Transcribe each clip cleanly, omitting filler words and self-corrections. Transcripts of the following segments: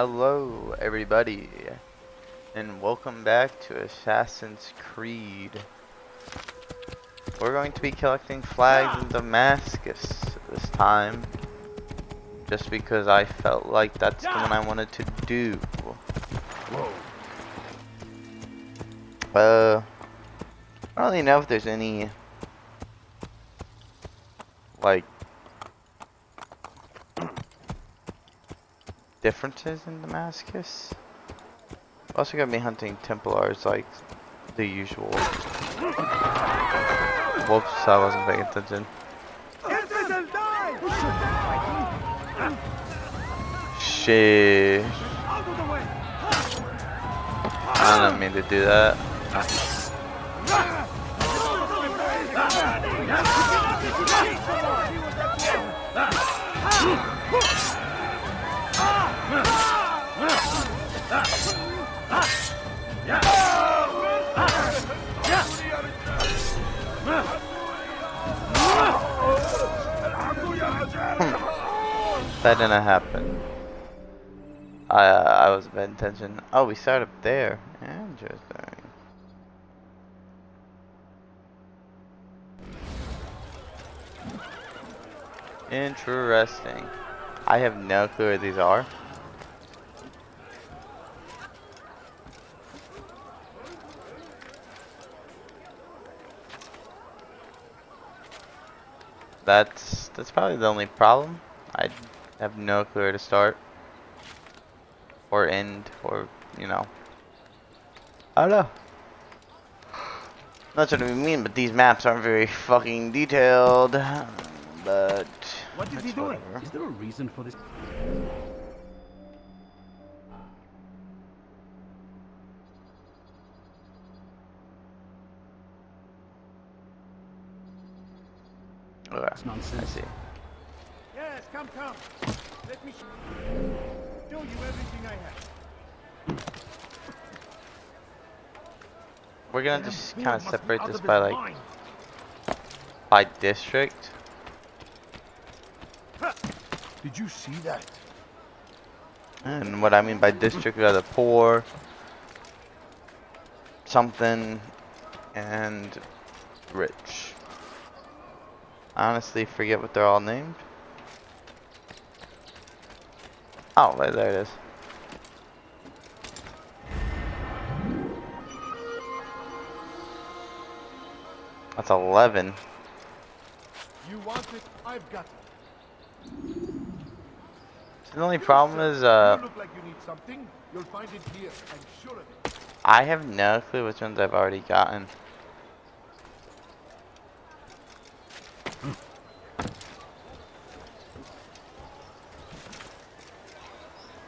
Hello everybody, and welcome back to Assassin's Creed. We're going to be collecting flags in Damascus this time, just because I felt like that's the one I wanted to do. I don't really know if there's any, like, differences in Damascus. Also gonna be hunting Templars like the usual. Whoops, I wasn't paying attention. Shit. I didn't mean to do that. That didn't happen. I wasn't paying attention. Oh, we start up there. Interesting. Interesting. I have no clue where these are. That's probably the only problem. I have no clue where to start or end, or I don't know. That's what I mean, but these maps aren't very fucking detailed. But what is he doing? Whatever. Is there a reason for this? Okay, it's nonsense. I see. Yes, come. Let me show you everything I have. We're gonna just kind of separate this by by district. Did you see that? And what I mean by district are the poor, something, and rich. I honestly forget what they're all named. Oh, there it is. That's 11. You want it? I've got it. So the only problem is, you look like you need something. You'll find it here. I'm sure of it. I have no clue which ones I've already gotten.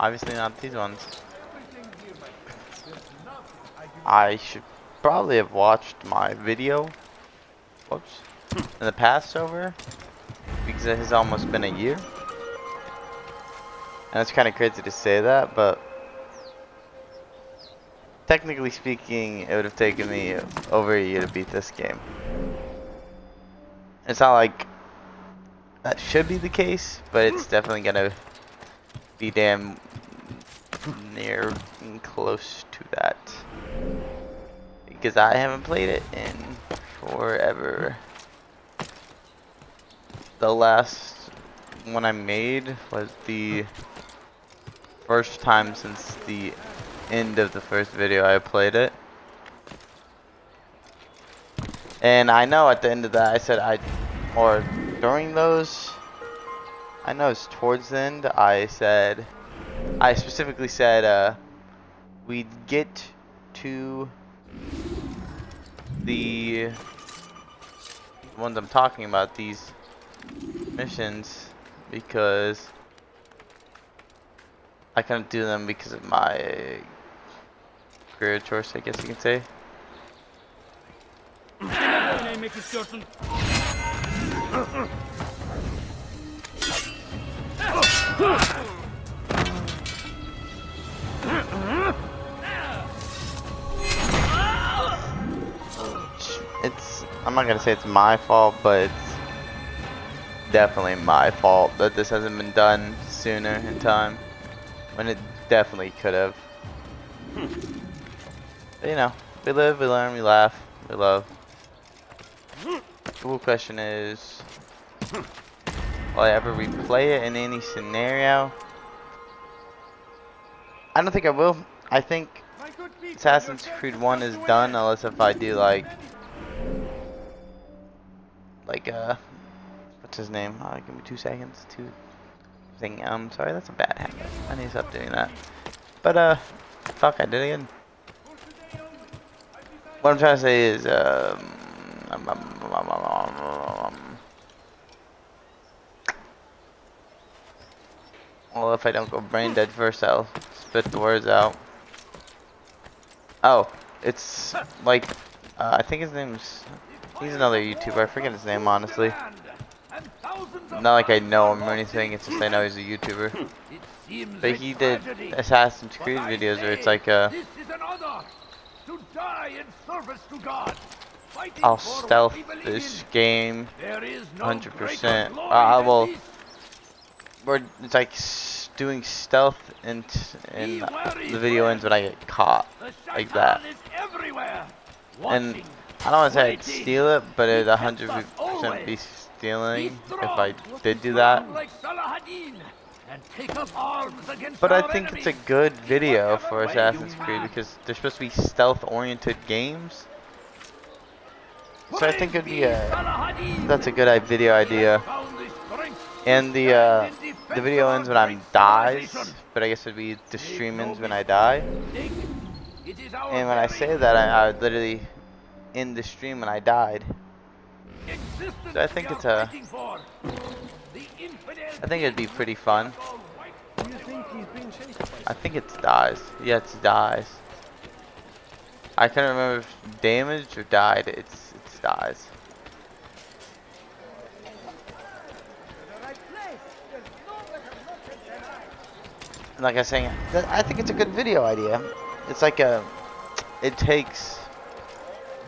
Obviously not these ones. I should probably have watched my video, whoops, in the past over, because it has almost been a year. And it's kind of crazy to say that, but technically speaking, it would have taken me over a year to beat this game. It's not like that should be the case, but it's definitely gonna be damn near and close to that, because I haven't played it in forever. The last one I made was the first time since the end of the first video I played it. And I know at the end of that I said or during those, I know it's towards the end, I specifically said we'd get to the ones I'm talking about, these missions, because I couldn't do them because of my career choice, I guess you can say. I'm not gonna say it's my fault, but it's definitely my fault that this hasn't been done sooner in time. When it definitely could have. But, you know, we live, we learn, we laugh, we love. The cool question is, will I ever replay it in any scenario? I don't think I will. I think My good people, Assassin's your Creed chance 1 has is come to an done, end. unless if I do like what's his name? Give me 2 seconds. Sorry, that's a bad habit. I need to stop doing that. But fuck, I did it again. For today only, I've decided What I'm trying to say is well, if I don't go brain dead first, I'll spit the words out. Oh, it's like I think his name's. He's another YouTuber. I forget his name honestly. Not like I know him or anything. It's just I know he's a YouTuber. But he did Assassin's Creed videos where it's like this is an honor to die in service to God. Fighting I'll for what stealth we believe this in. game There is no 100%. greater glory Well, than this. it's like doing stealth and the video ends when I get caught The like that. Shaitan is everywhere. And Watching, I don't want to say I'd waiting. steal it, but it'd He tempts us 100% be always. stealing He's if I strong. did do that. Strong like Salahadin, and take up arms against But I our think it's a enemies. good video Whatever for way Assassin's you Creed man. because they're supposed to be stealth-oriented games. So I think it'd be that's a good video idea. And the video ends when I'm dies, but I guess it'd be the stream ends when I die. And when I say that, I would literally end the stream when I died. So I think it's I think it'd be pretty fun. Do you think he's being chased by I think it's dies. Yeah, it's dies. I can't remember if damaged or died. It's dies. And like I was saying, I think it's a good video idea. It's like it takes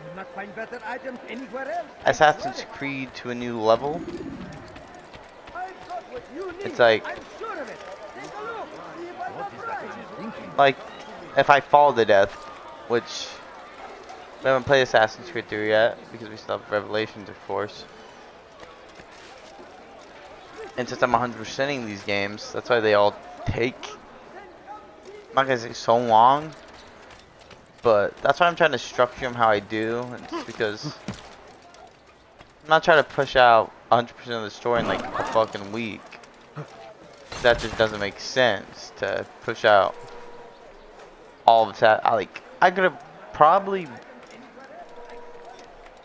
You'll not find better items anywhere else. Assassin's Creed to a new level. I've got what you need. It's like I'm sure of it. Take a look. See if I'm not right. like if I fall to death, which we haven't played Assassin's Creed 3 yet because we still have Revelations, of course. And since I'm 100%ing these games, that's why they all take, I'm not gonna say so long, but that's why I'm trying to structure them how I do. It's because I'm not trying to push out 100% of the story in like a fucking week. That just doesn't make sense to push out all of that. I could have probably,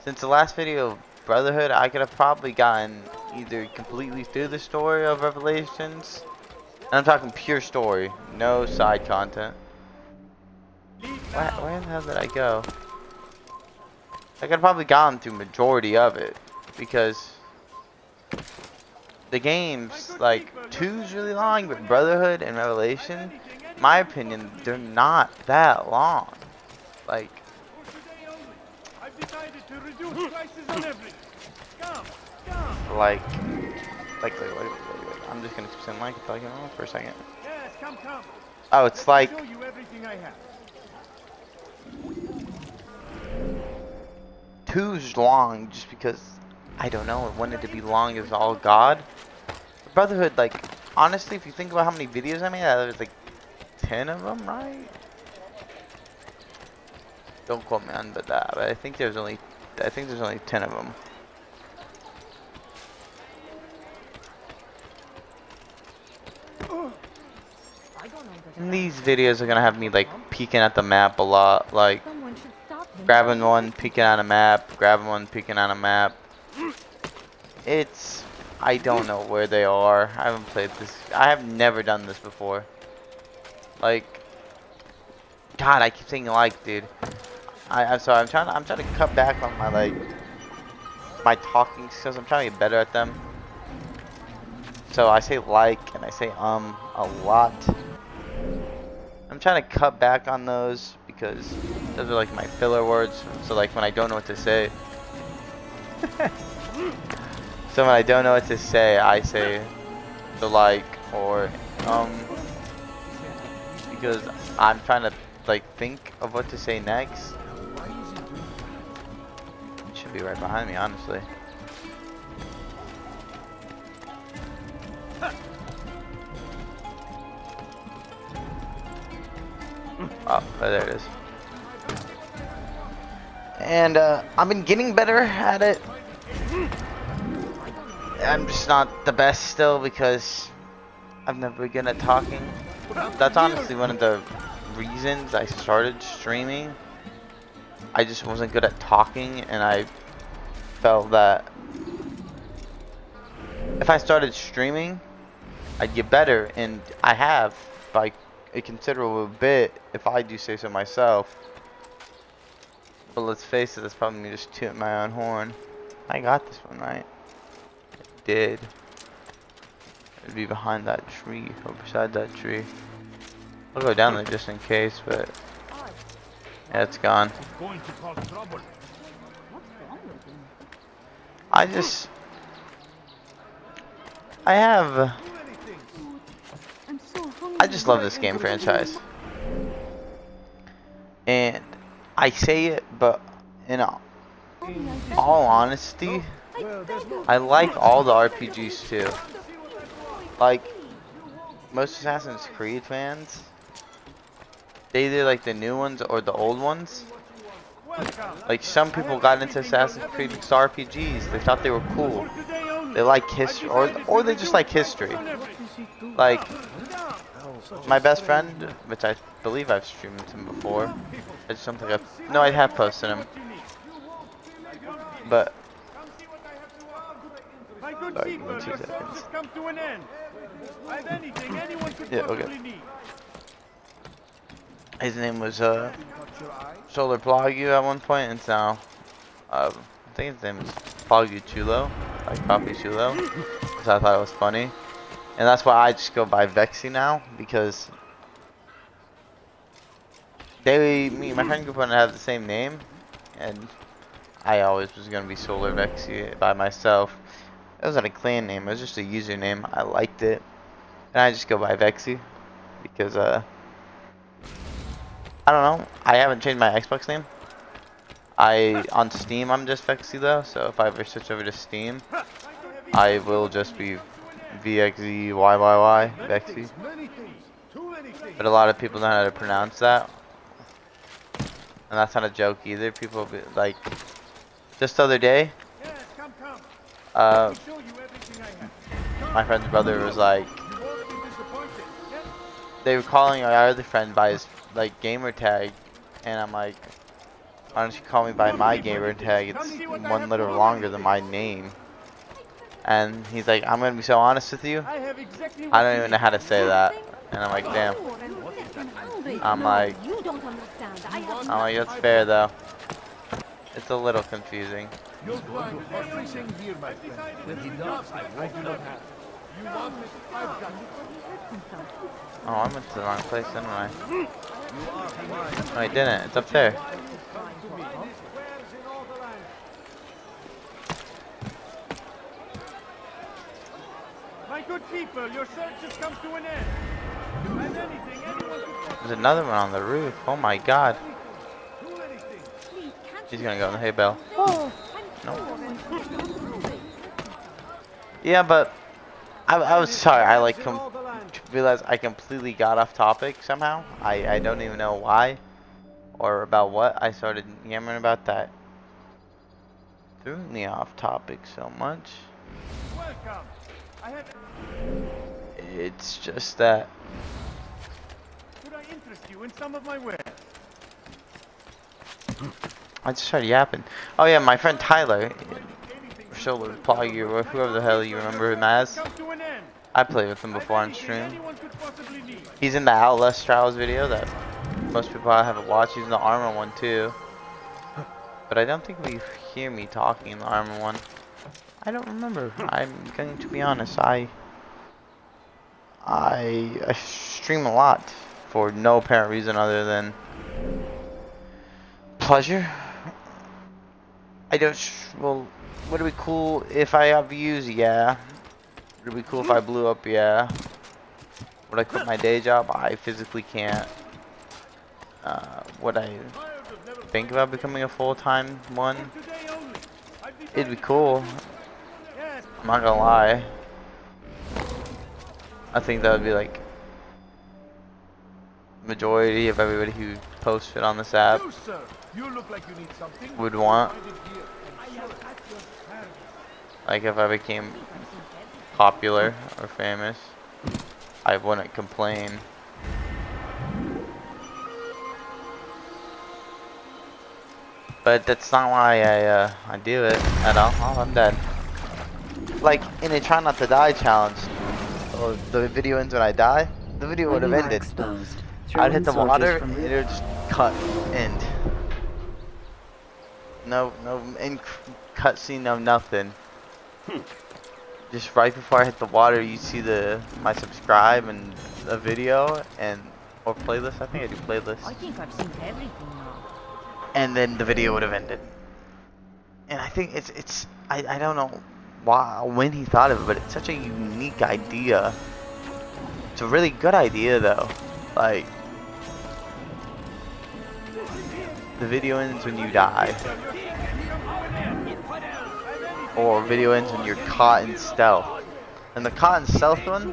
since the last video of Brotherhood, I could have probably gotten either completely through the story of Revelations, and I'm talking pure story, no side content. Where the hell did I go? I could have probably gotten through majority of it, because the games, like, 2's really long, but Brotherhood and Revelation, in my opinion, they're not that long. Like, For today only, I've decided to reduce prices on everything. Come, come. like, wait, I'm just gonna pretend like it's like, for a second. Yes, come, come. Oh, it's Let me like, show you everything I have. 2's long just because, I don't know, it wanted to be long as all God. Brotherhood, like, honestly, if you think about how many videos I made, there's like 10 of them, right? Don't quote me on that, but I think there's only 10 of them. And these videos are gonna have me like peeking at the map a lot, like Someone should stop him. grabbing one, peeking on a map, grabbing one, peeking on a map. It's, I don't know where they are. I haven't played this. I have never done this before. Like, God, I keep saying like, dude. I'm sorry. I'm trying to cut back on my my talking skills. I'm trying to get better at them. So I say like and I say a lot. I'm trying to cut back on those because those are like my filler words. So like when I don't know what to say. So when I don't know what to say, I say the like or because I'm trying to like think of what to say next. It should be right behind me, honestly. Oh, there it is. And I've been getting better at it. I'm just not the best still because I've never been good at talking. That's honestly one of the reasons I started streaming. I just wasn't good at talking, and I felt that if I started streaming, I'd get better, and I have by a considerable bit, if I do say so myself. But let's face it, that's probably me just tooting my own horn. I got this one right. I did. It'd be behind that tree, or beside that tree. I'll go down there just in case, but yeah, it's gone. Going to cause trouble. I just, I just love this game franchise, and I say it, but in all honesty, I like all the RPGs too. Like most Assassin's Creed fans, they either like the new ones or the old ones. Like some people got into Assassin's Creed because RPGs. They thought they were cool. They like history, or they just like history. Like my best friend, which I believe I've streamed him before. I just don't think I've. No, I have posted him. But My good sorry, give people, me 2 your search seconds. has come to an end. I've anything anyone could Yeah, possibly okay. need. His name was Solar Plagu at one point, and it's now I think his name is Plagu Chulo, like Coffee Chulo. So I thought it was funny, and that's why I just go by Vexy now, because me and my friend group want to have the same name, and I always was gonna be Solar Vexy by myself. It wasn't a clan name; it was just a username. I liked it, and I just go by Vexy because I don't know. I haven't changed my Xbox name. On Steam I'm just Vexy though, so if I ever switch over to Steam, I will just be VXZYYY Vexy. But a lot of people don't know how to pronounce that, and that's not a joke either. People be like, just the other day, Yes, come. Let me show you everything I have. my friend's brother was like, You won't be disappointed. Yes? they were calling our other friend by his like gamer tag, and I'm like, why don't you call me by my gamer tag? It's one letter longer than my name. And he's like, I'm gonna be so honest with you, I have exactly what I don't you even know need. how to say that. And I'm like, damn. I'm like, You don't understand. that's fair though. It's a little confusing. You'll find everything here, my friend. When he does, I won't not have. You want it? I've got it. Oh, I went to the wrong place, didn't I? You are mine. No, I didn't. It's up there. My good people, your search has come to an end. I've anything anyone could possibly There's another one on the roof. Oh my god. do anything. She's gonna go in the hay bale. No. Yeah, but I was sorry. I like realized I completely got off topic somehow. I don't even know why or about what I started yammering about that. Threw me off topic so much. Welcome. I have. It's just that Could I interest you in some of my wares? I just started yapping. Oh yeah, my friend Tyler, Solar Plague or whoever the hell you remember him as. Come to an end. I played with him I've before on anything stream. anyone could possibly need. He's in the Outlast Trials video that most people haven't watched. He's in the Armor one too. But I don't think we hear me talking in the Armor one. I don't remember. I'm going to be honest. I stream a lot for no apparent reason other than pleasure. I don't. Well, would it be cool if I have views? Yeah. Would it be cool if I blew up? Yeah. Would I quit my day job? I physically can't. Would I think about becoming a full-time one? It'd be cool. I'm not gonna lie. I think that would be like majority of everybody who posts it on this app You, sir. You look like you need something. would want. Find it here. And sure. Like if I became popular or famous, I wouldn't complain. But that's not why I do it at all. Oh, I'm dead. Like in a try not to die challenge, or the video ends when I die, the video would have ended. I'd hit the water, and it would just cut, end. No end cutscene, no nothing. Just right before I hit the water, you see my subscribe and a video and or playlist. I think I do playlist. I think I've seen everything now. And then the video would have ended. And I think it's I don't know why when he thought of it, but it's such a unique idea. It's a really good idea though. Like the video ends when you die. Or video ends when you're caught in stealth. And the caught in stealth one,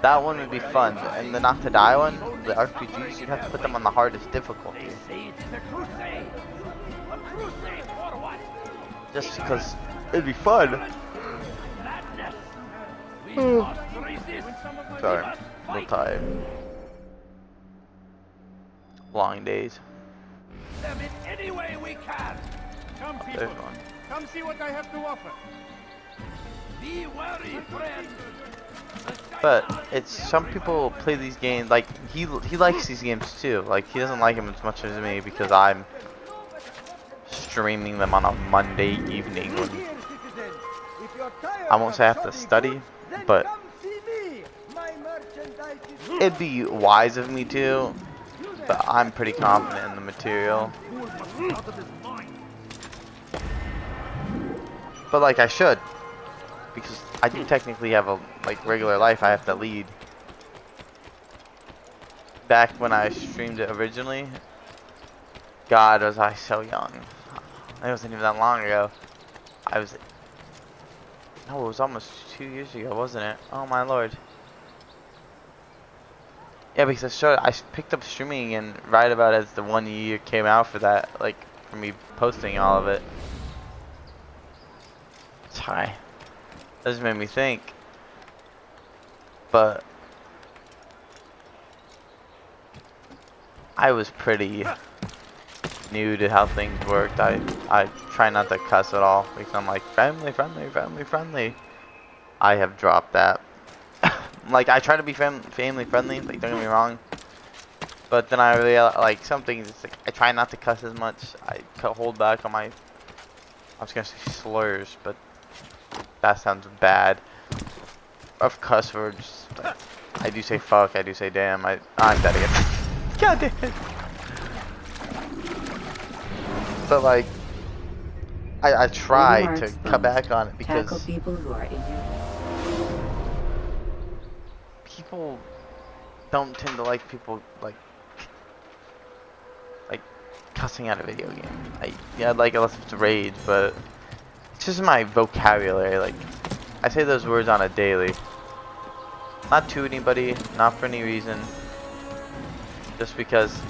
that one would be fun. And the not to die one, the RPGs, you'd have to put them on the hardest difficulty. Just because it'd be fun. Sorry, I'm a little tired. Long days. Them in any way we can. Come, people. There's one. Come see what I have to offer. Be wary, friend. But it's some people play these games like he likes these games too. Like he doesn't like them as much as me because I'm streaming them on a Monday evening when I won't say I have to study, but it'd be wise of me to. But I'm pretty confident in the material. But like I should, because I do technically have a regular life I have to lead. Back when I streamed it originally, God was I so young. It wasn't even that long ago. No, it was almost 2 years ago, wasn't it? Oh my lord. Yeah, because I picked up streaming and right about as the 1 year came out for that, like for me posting all of it. Sorry. That just made me think. But I was pretty new to how things worked. I try not to cuss at all because I'm like friendly. I have dropped that. Like I try to be family friendly, like don't get me wrong. But then I really like some things. It's like I try not to cuss as much. I hold back on my. I was gonna say slurs, but that sounds bad. Of cuss words, like, I do say fuck. I do say damn. I'm dead again. God damn it. But like, I try to cut back on it because people don't tend to like people like cussing out a video game. Yeah, I'd like it unless it's rage, but it's just my vocabulary. Like I say those words on a daily, not to anybody, not for any reason, just because.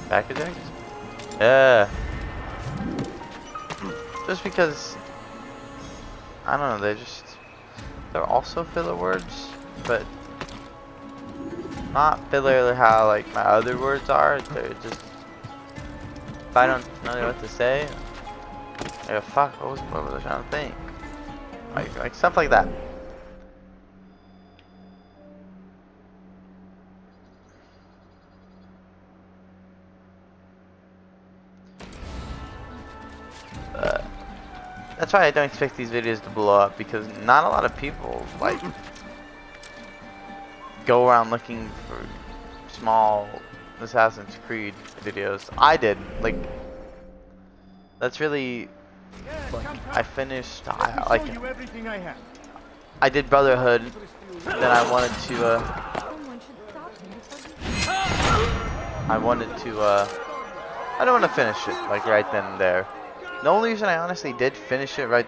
Packaging? Yeah. Just because I don't know, they're also filler words, but not filler how like my other words are. They're just if I don't know what to say, like fuck, what was I trying to think? Like stuff like that. That's why I don't expect these videos to blow up, because not a lot of people like go around looking for small Assassin's Creed videos. I did. Like that's really Yes, Like, come, I come. finished, Let me show you everything I have. I did Brotherhood, then I wanted to, Someone should stop him before he... I don't want to finish it, like, right then and there. The only reason I honestly did finish it right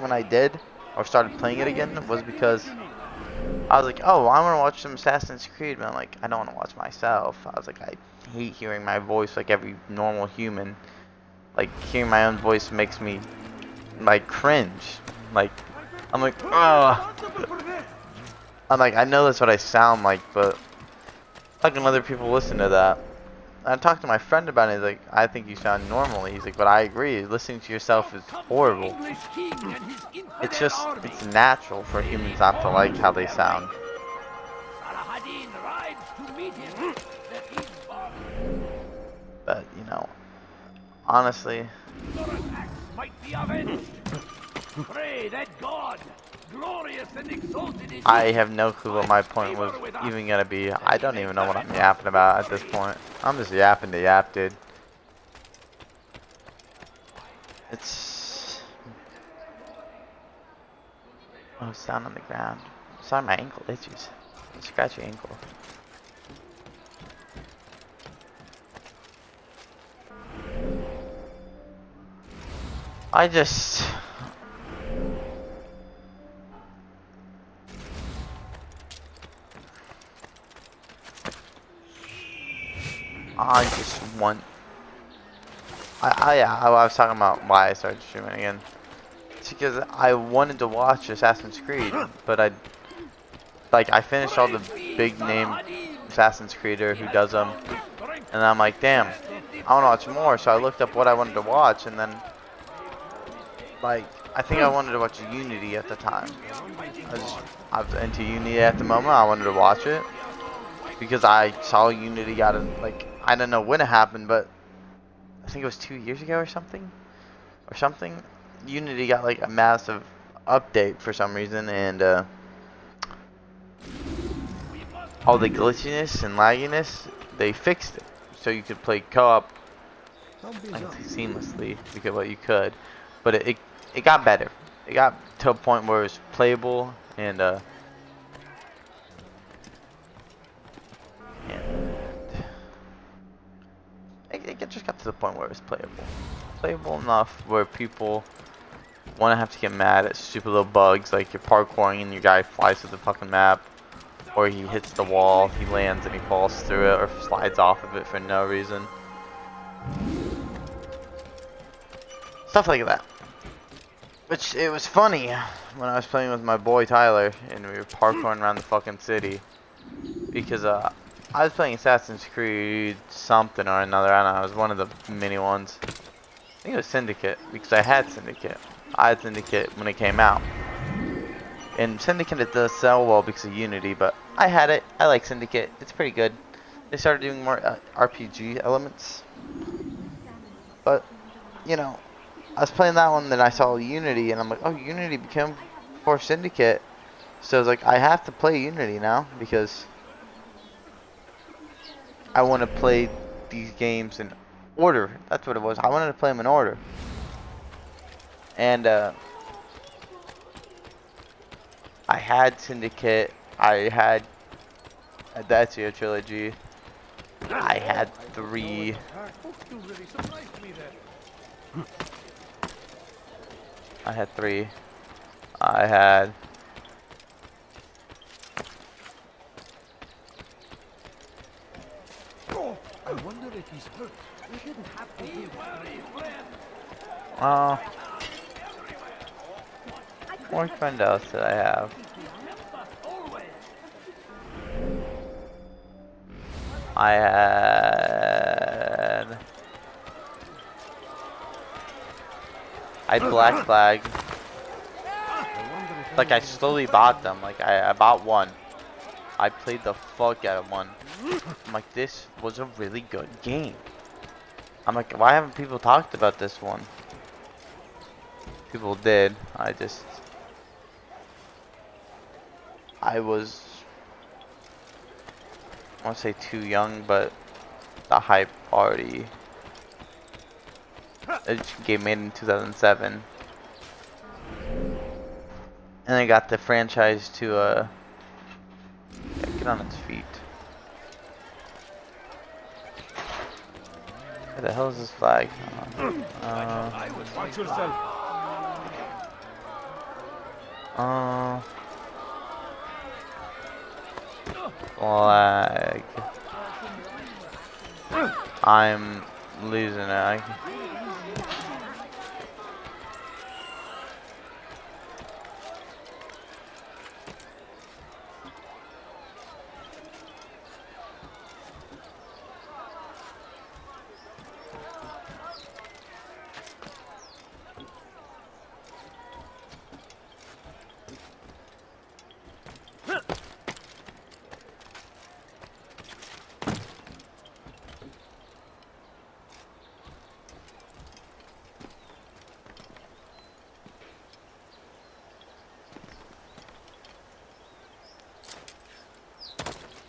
when I did, or started playing it again, was because I was like, oh, I want to watch some Assassin's Creed, but I'm like, I don't want to watch myself. I was like, I hate hearing my voice like every normal human. Like, hearing my own voice makes me, like, cringe. Like, I'm like, ugh. I'm like, I know that's what I sound like, but how can other people listen to that? I talked to my friend about it. He's like, I think you sound normal. He's like, but I agree. Listening to yourself is horrible. It's natural for humans not to like how they sound. But, you know, honestly, Might be avenged. Pray that God, glorious and exalted is I he, have no clue what my point was favor with us, even gonna be. that I he don't may even know what I'm grant us yapping about at this victory. point. I'm just yapping to yap, dude. It's... Oh, it's down on the ground. Sorry, my ankle itches. Scratch your ankle. I just... I just want... I was talking about why I started streaming again. It's because I wanted to watch Assassin's Creed, but I finished all the big name Assassin's Creeder who does them, and I'm like, damn, I want to watch more, so I looked up what I wanted to watch, and then, like, I think I wanted to watch Unity at the time. I was into Unity at the moment, I wanted to watch it, because I saw Unity got a, like, I don't know when it happened, but I think it was 2 years ago or something. Unity got like a massive update for some reason, and all the glitchiness and lagginess, they fixed it. So you could play co-op like seamlessly, because what you could, but it got better. It got to a point where it was playable, and it just got to the point where it was playable enough where people want to have to get mad at stupid little bugs, like you're parkouring and your guy flies to the fucking map, or he hits the wall, he lands and he falls through it, or slides off of it for no reason. Stuff like that. Which, it was funny when I was playing with my boy Tyler, and we were parkouring around the fucking city, because I was playing Assassin's Creed something or another, I don't know, it was one of the mini ones. I think it was Syndicate, because I had Syndicate. I had Syndicate when it came out. And Syndicate, it does sell well because of Unity, but I had it. I like Syndicate. It's pretty good. They started doing more RPG elements. But, you know, I was playing that one, then I saw Unity, and I'm like, oh, Unity became for Syndicate. So I was like, I have to play Unity now, because I want to play these games in order. That's what it was. I wanted to play them in order. And, I had Syndicate. I had the Ezio trilogy. I had 3. I had 3. I had... I wonder if he's hurt. We shouldn't have to be worried, friend. What friend else did I have? I had Black Flag. Like, I slowly bought them. Like, I bought one. I played the fuck out of one. I'm like, this was a really good game. I'm like, why haven't people talked about this one? People did. I was, I won't say too young, but the hype already a game made in 2007, and they got the franchise to get on its feet. Where the hell is this flag? Watch yourself. Flag. I'm losing it.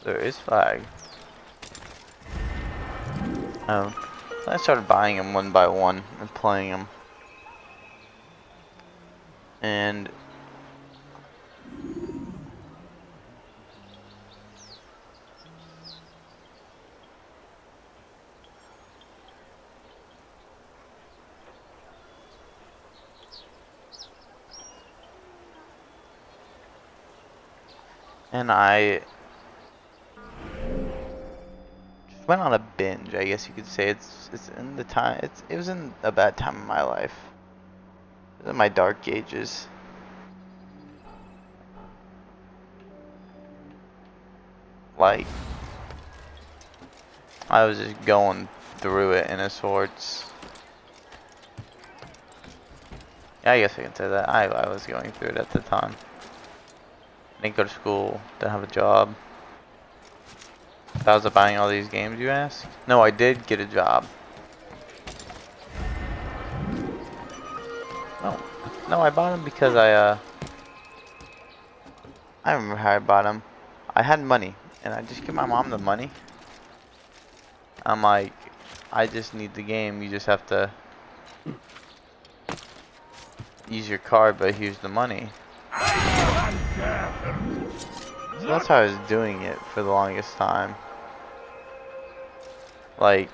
There is flag. Oh, I started buying them one by one and playing them, and I went on a binge, I guess you could say. It's in the time. It was in a bad time in my life. It was in my dark ages. Like, I was just going through it in a sorts. Yeah, I guess I can say that. I was going through it at the time. Didn't go to school. Didn't have a job. How was I buying all these games, you ask? No, I did get a job. No, I bought them because I remember how I bought them. I had money, and I just give my mom the money. I'm like, I just need the game. You just have to use your card, but here's the money. So that's how I was doing it for the longest time. Like,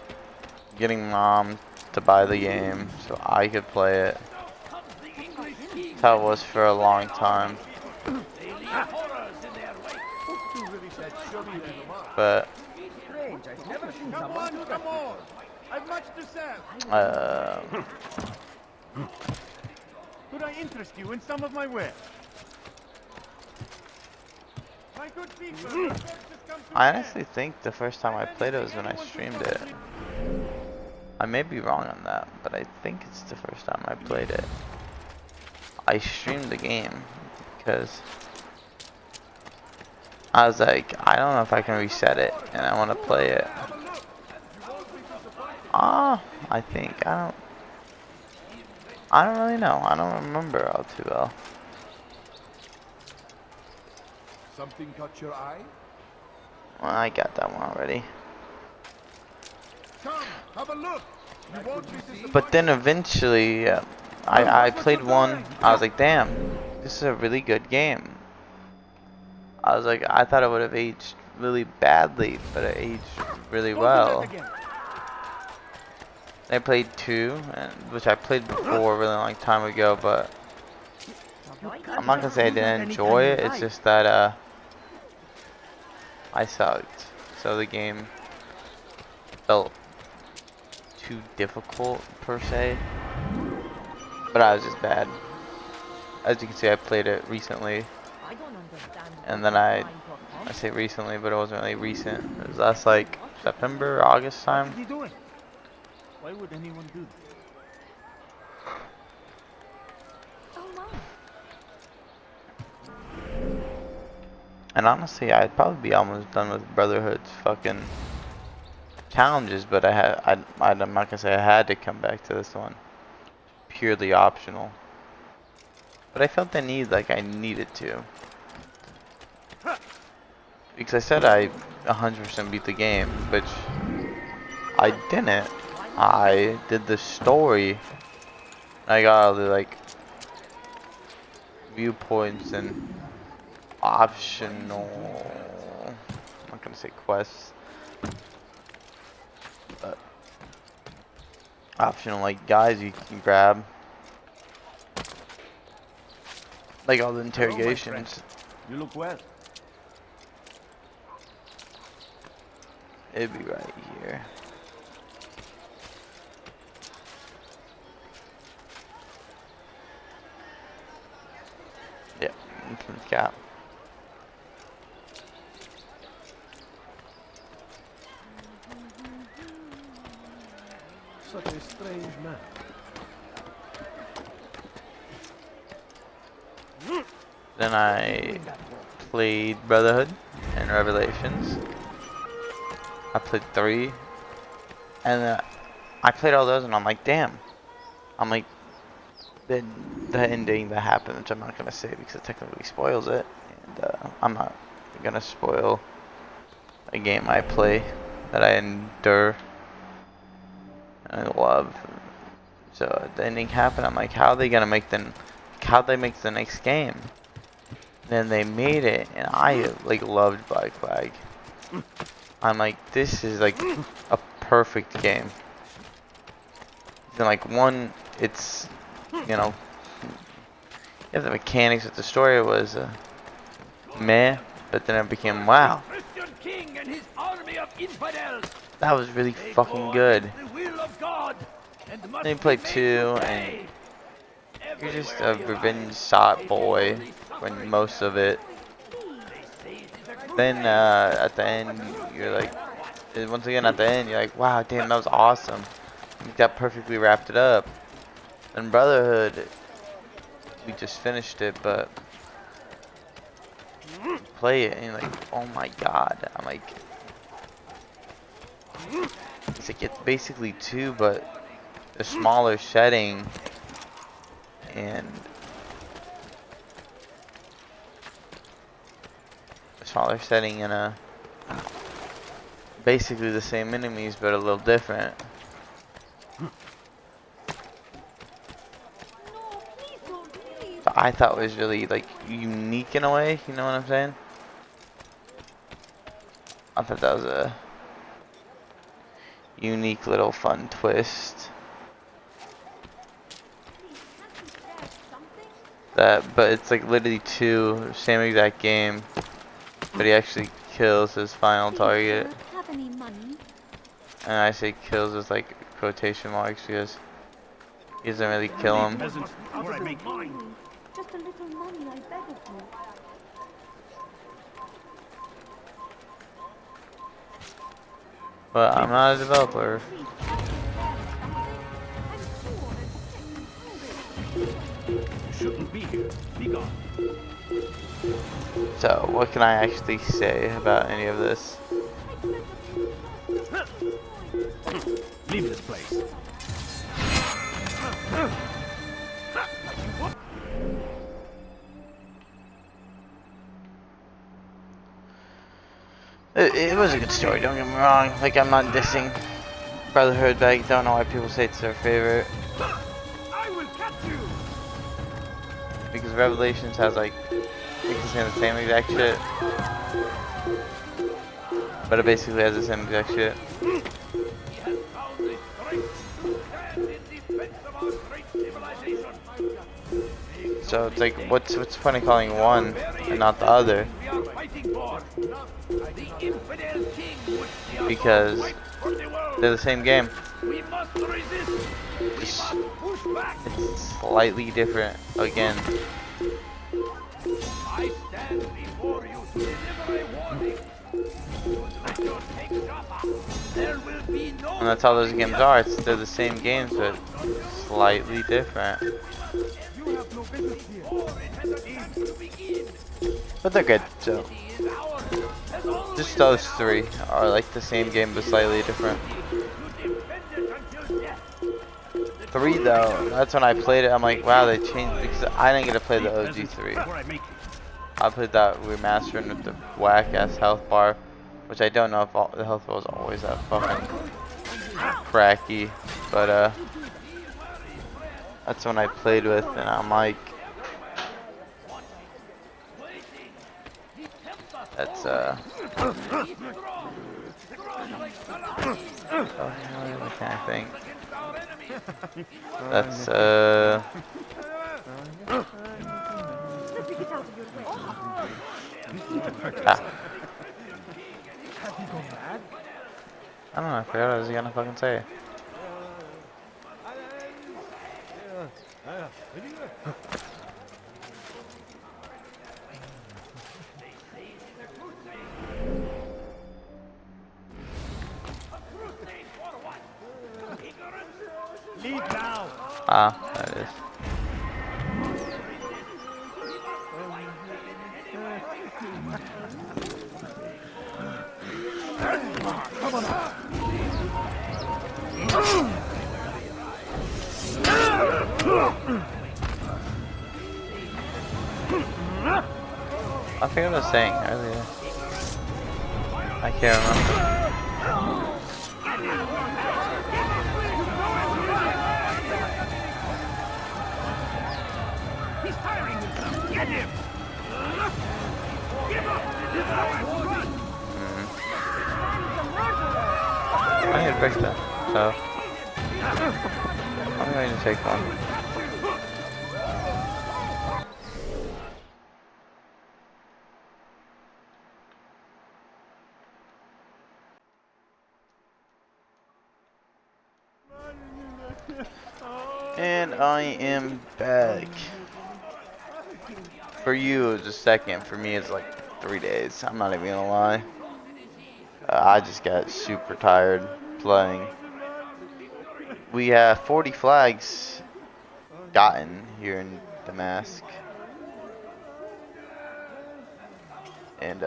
getting mom to buy the game so I could play it. That's how it was for a long time. But Come on. I've much to sell. Could I interest you in some of my wares? My good people, your search has come to I an end. honestly think the first time I played it was when I streamed it. I may be wrong on that, but I think it's the first time I played it. I streamed the game because I was like, I don't know if I can reset it, and I want to play it. I think I don't really know. I don't remember all too well. Something caught your eye? Well, I got that one already. Come, have a look. You won't be disappointed. But then eventually, I played one. I was like, damn, this is a really good game. I was like, I thought it would have aged really badly, but it aged really well. I played 2, which I played before a really long time ago, but I'm not gonna say I didn't enjoy it. It's just that I sucked, so the game felt too difficult per se. But I was just bad. As you can see, I played it recently, and then I say recently, but it wasn't really recent. It was last like September, August time. What are you doing? Why would anyone do that? Oh, wow. And honestly, I'd probably be almost done with Brotherhood's fucking challenges, but I'm not gonna say I had to come back to this one. Purely optional. But I felt the need, like I needed to. Because I said I 100% beat the game, which I didn't. I did the story. I got all the like viewpoints and optional. I'm not gonna say quests, but optional like guys you can grab. Like all the interrogations. You look well. It'd be right here. Yep, infant cap. Such a strange man. Then I played Brotherhood and Revelations. I played 3. And I played all those and I'm like, damn. I'm like, the ending that happened, which I'm not going to say because it technically spoils it. And I'm not going to spoil a game I play that I endure and I love. So the ending happened. I'm like, how are they going to make how'd they make the next game? Then they made it, and I like loved Black Flag. I'm like, this is like a perfect game. And like one, it's you have the mechanics of the story was meh, but then it became wow. Christian king and his army of infidels. That was really They fucking go good. against the will of God and must Then you play be made 2, to and pay. you're just Everywhere a you revenge ride, sought they boy feel the when suffering most of it. They say it is a crusade. Then at the end, you're like, once again at the end, you're like, wow, damn, that was awesome. That perfectly wrapped it up. And Brotherhood, we just finished it, but you play it and you're like, oh my god. I'm like, it's basically 2, but a smaller setting and a basically the same enemies, but a little different. So I thought it was really like unique in a way, you know what I'm saying? I thought that was a unique little fun twist. But it's like literally 2, same exact game, but he actually kills his final target. And I say kills as like quotation marks because he doesn't really kill him. Peasant, or I make mine. Just a little money, I beg of you. But I'm not a developer. You shouldn't be here. Be gone. So what can I actually say about any of this? Leave this place. It was a good story, don't get me wrong. Like, I'm not dissing Brotherhood, but I don't know why people say it's their favorite. I will catch you. Because Revelations has like, it's the same exact shit. But it basically has the same exact shit. He has found the strength to stand in defense of our great civilization. So it's like, what's the point of calling one and not the other? We are fighting for the infidel king would see us Because fight for the world. they're the same game. We must resist. We Just- must push back. It's slightly different again. I stand before you to deliver a warning. Let your king suffer. There will be no. And that's how those games are. They're the same games, but slightly different. You have no business here. War it has a chance to begin. But they're good, so. It is ours. As always, Just those 3 are like the same game, but slightly different. to defend it until death. 3 though, that's when I played it. I'm like, wow, they changed because I didn't get to play the OG 3. Or I make you. I played that remastering with the whack ass health bar, which I don't know if the health bar was always that fucking cracky, but that's when I played with, and I'm like, that's oh, what can I think? That's ah, I don't know. I forgot what I was gonna fucking say. Lead now. Ah, that is. I forget what I was saying earlier. I can't remember. He's tiring himself. Get him! Give up! I need to fix that. So I'm going to take one. And I am back. For you, it's a second. For me, it's like 3 days. I'm not even gonna lie. I just got super tired playing. We have 40 flags gotten here in Damascus. And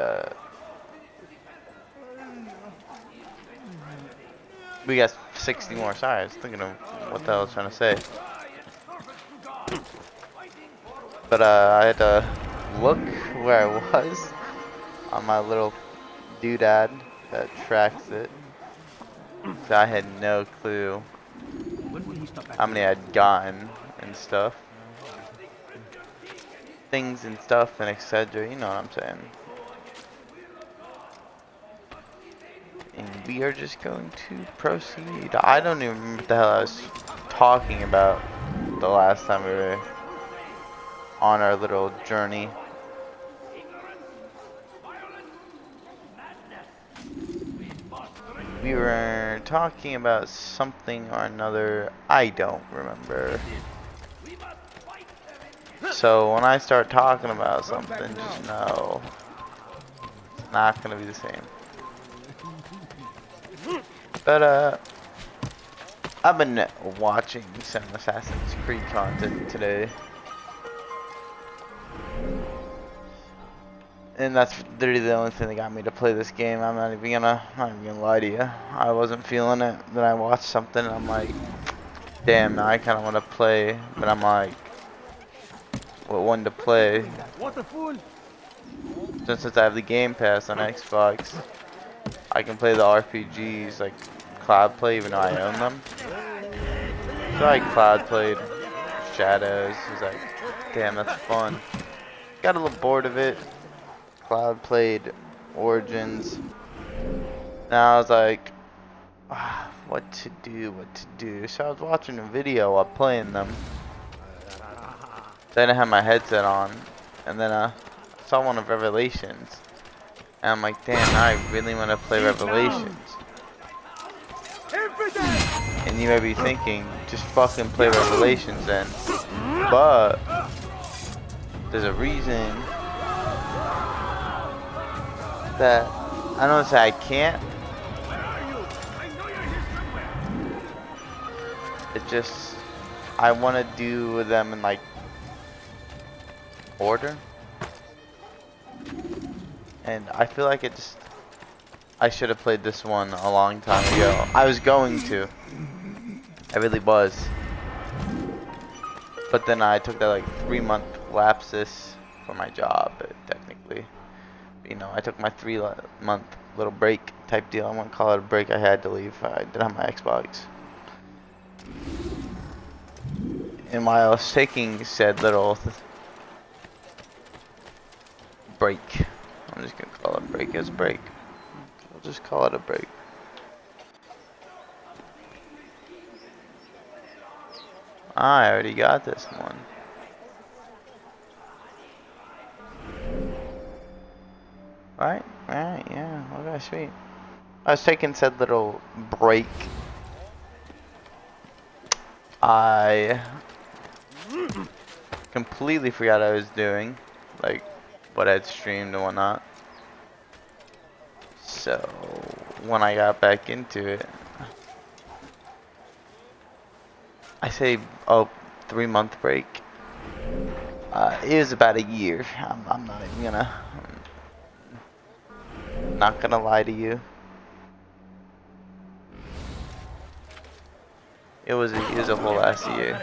we got 60 more. Sorry, I was thinking of what the hell I was trying to say. But I had to look where I was on my little doodad that tracks it. So I had no clue how many I'd gotten and stuff. Things and stuff and etc. You know what I'm saying. And we are just going to proceed. I don't even remember what the hell I was talking about the last time we were on our little journey. We were talking about something or another. I don't remember. So when I start talking about something, just know it's not gonna be the same. But I've been watching some Assassin's Creed content today. And that's literally the only thing that got me to play this game. I'm not even gonna lie to you. I wasn't feeling it. Then I watched something and I'm like, damn, now I kinda wanna play, but I'm like, what one to play? What a fool. Since I have the Game Pass on Xbox, I can play the RPGs like Cloud Play even though I own them. So I Cloud played Shadows. I was like, damn, that's fun. Got a little bored of it. Cloud played Origins. Now I was like, what to do. So I was watching a video while playing them. Then I had my headset on, and then I saw one of Revelations. And I'm like, damn, now I really want to play Revelations. And you may be thinking, just fucking play Revelations then. But there's a reason that I don't say I can't. It just I want to do them in like order, and I feel like I should have played this one a long time ago. I was going to. I really was. But then I took that like 3-month lapsus for my job, technically. You know, I took my 3-month little break type deal. I wouldn't call it a break. I had to leave. I didn't have my Xbox. And while I was taking said little break, I'm just gonna call it a break as break. I'll just call it a break. I already got this one. Right, yeah, okay, sweet. I was taking said little break. I completely forgot I was doing, like, what I'd streamed and whatnot. So, when I got back into it, I say, oh, 3-month break. It was about a year. I'm not even gonna, not gonna lie to you. It was a whole ass year.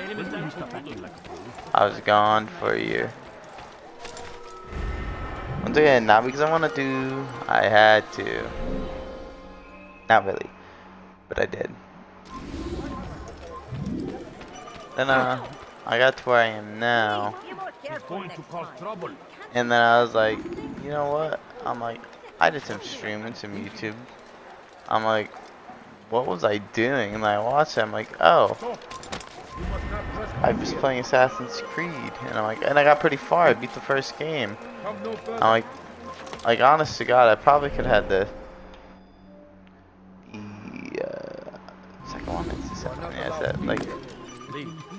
I was gone for a year. Once again, not because I want to do, I had to. Not really, but I did. Then I got to where I am now, He's going to cause trouble. and then I was like, you know what? I'm like, I did some streaming, some YouTube. I'm like, what was I doing? And I watched it. I'm like, oh, So, you must not trespass I was here. playing Assassin's Creed, and I'm like, and I got pretty far. I beat the first game. Come no further. I'm like honest to God, I probably could have had the second one. It's the second one. Yeah, it's that, like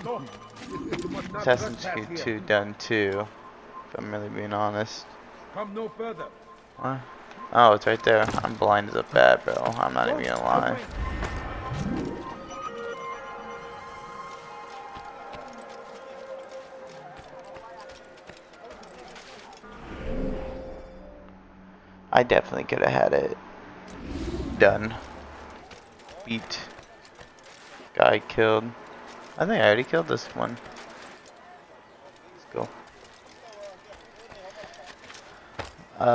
So, you must not Assassin's trespass Creed here. 2 done too. If I'm really being honest. Come no further. What? Oh, it's right there. I'm blind as a bat, bro. I'm not even gonna lie. I definitely could have had it done. Beat. Guy killed. I think I already killed this one. Let's go.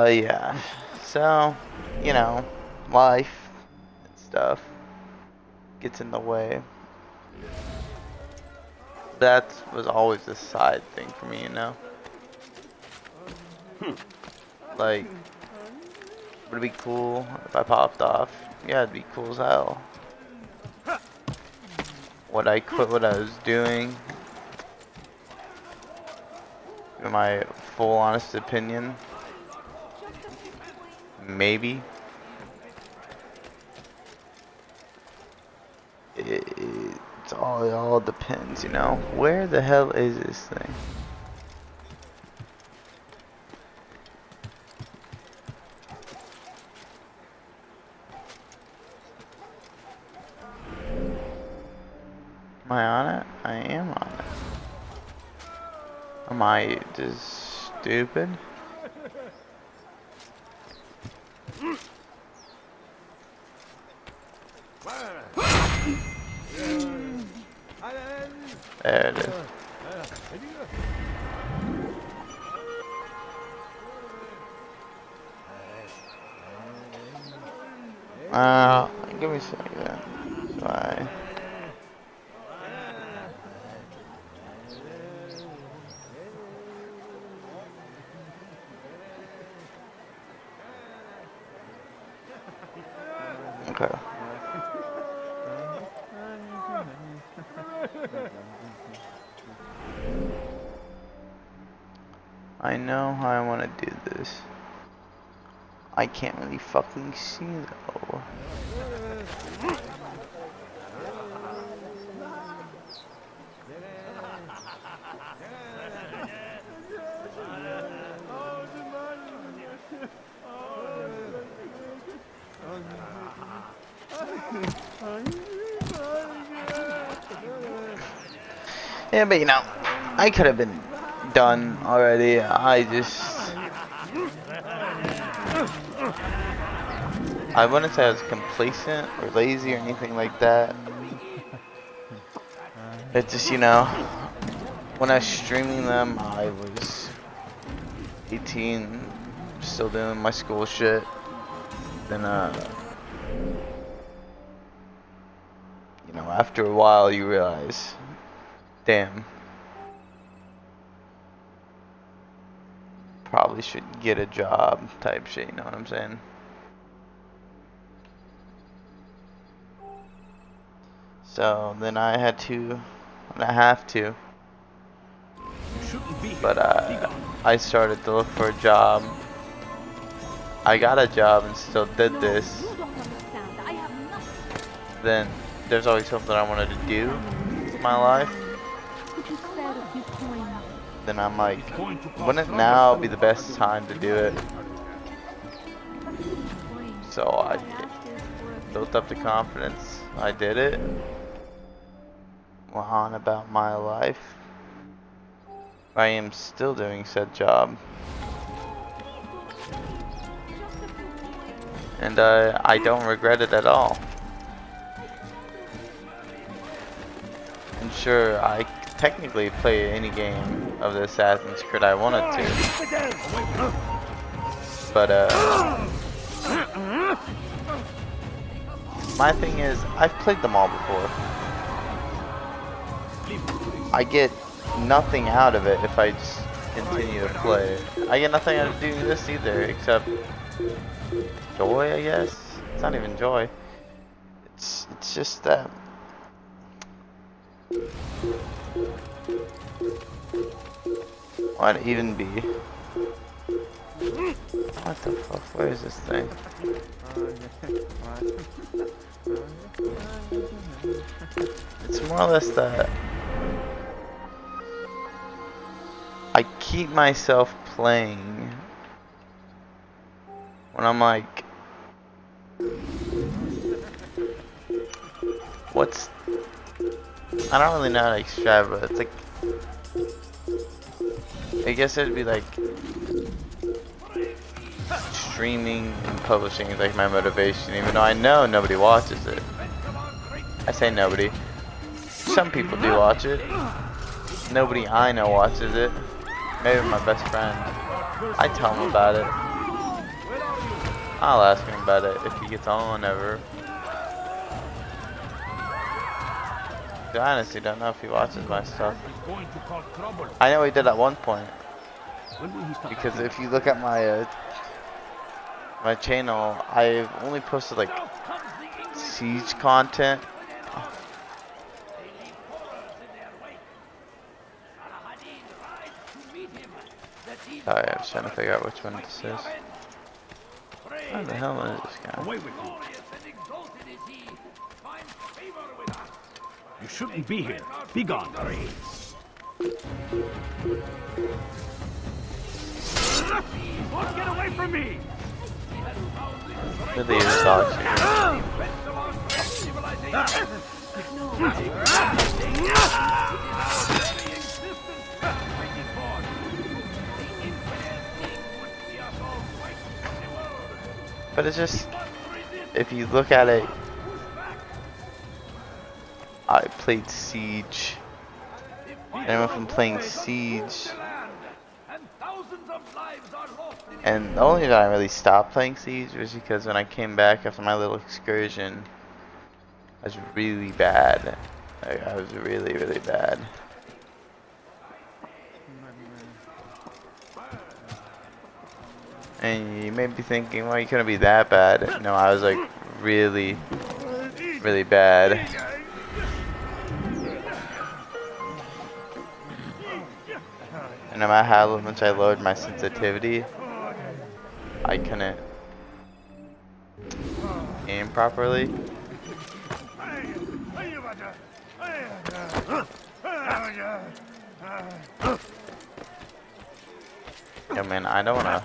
Yeah. So, you know, life and stuff gets in the way. That was always a side thing for me, you know? Like, would it be cool if I popped off? Yeah, it'd be cool as hell. Would I quit what I was doing? In my full honest opinion, maybe. It all depends, you know. Where the hell is this thing? Am I on it? I am on it. Am I just stupid? There it is. Give me a second. Sorry. Okay. I know how I want to do this. I can't really fucking see though. Yeah, but you know, I could have been done already. I wouldn't say I was complacent or lazy or anything like that. It's just, you know, when I was streaming them, I was 18, still doing my school shit. then you know, after a while you realize, damn, probably should get a job type shit, you know what I'm saying? So then I had to, and I have to, You shouldn't be here. but Be gone. I started to look for a job. I got a job and still did this. You don't understand. I have nothing. Then there's always something I wanted to do with my life. Could you spare a few coins? Then I'm like, It's going to cost wouldn't trouble. now be the best time to do it? So I built up the confidence. I did it. Went on about my life. I am still doing said job. And I don't regret it at all. And sure, I technically play any game of the Assassin's Creed I wanted to. But my thing is, I've played them all before. I get nothing out of it if I just continue to play. I get nothing out of doing this either, except joy, I guess. It's not even joy. It's just that. Why'd it even be? What the fuck? Where is this thing? It's more or less that I keep myself playing when I'm like, what's, I don't really know how to describe it. It's like, I guess it'd be like streaming and publishing is like my motivation, even though I know nobody watches it. I say nobody. Some people do watch it. Nobody I know watches it. Maybe my best friend. I tell him about it. I'll ask him about it if he gets on ever. I honestly don't know if he watches my stuff. It's going to cause trouble. I know he did at one point. When will he stop Because acting if you look at my my channel, I've only posted like siege content. Sorry, I was trying to figure out which one this is. What the hell is this guy? away with you? You shouldn't be here. Be gone. Don't get away from me! Really is toxic. But it's just, if you look at it, I played Siege. And I went from playing Siege, and the only reason I really stopped playing Siege was because when I came back after my little excursion, I was really bad. Like, I was really, really bad. And you may be thinking, well, you couldn't be that bad. No, I was like really, really bad. And no matter how much I lowered my sensitivity, I couldn't aim properly. Yo, man, I don't wanna.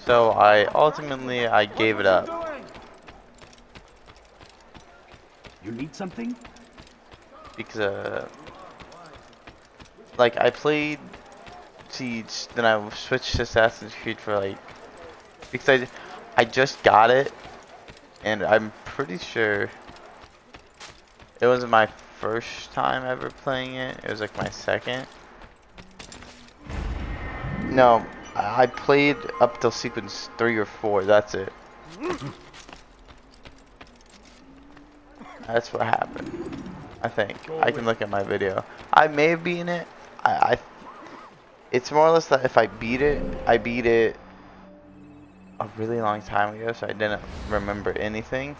So I ultimately gave it up. You need something? Because like I played Siege, then I switched to Assassin's Creed for like, because I just got it, and I'm pretty sure it wasn't my first time ever playing it. It was like my second. No, I played up till sequence 3 or 4. That's it. That's what happened. I think. I can look at my video. I may have beaten it. It's more or less that if I beat it a really long time ago, so I didn't remember anything.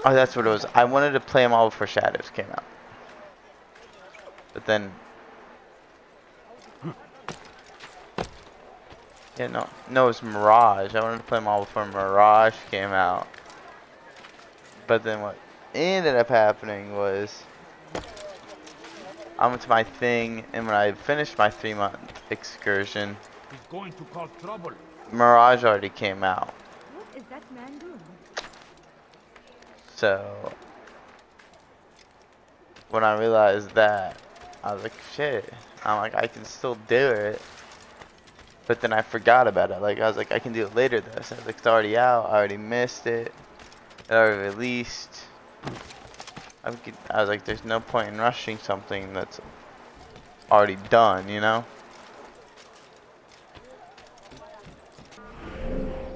Oh, that's what it was. I wanted to play them all before Shadows came out. But then... Yeah, no, it was Mirage. I wanted to play them all before Mirage came out. But then what ended up happening was... I went to my thing, and when I finished my 3-month excursion, He's going to cause trouble. Mirage already came out. What is that man doing? So when I realized that, I was like, shit. I'm like, I can still do it. But then I forgot about it. Like, I was like, I can do it later though. So I was like, it's already out. I already missed it. It already released. I was like, there's no point in rushing something that's already done, you know?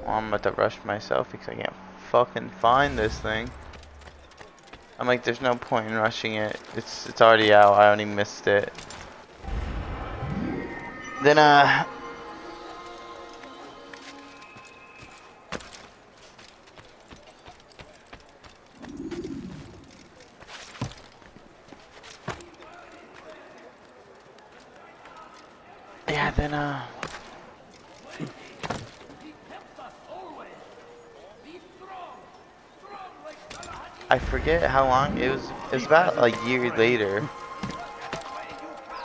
Well, I'm about to rush myself because I can't fucking find this thing. I'm like, there's no point in rushing it. It's already out. I already missed it. Then yeah, then I forget how long it was. It was about a year later.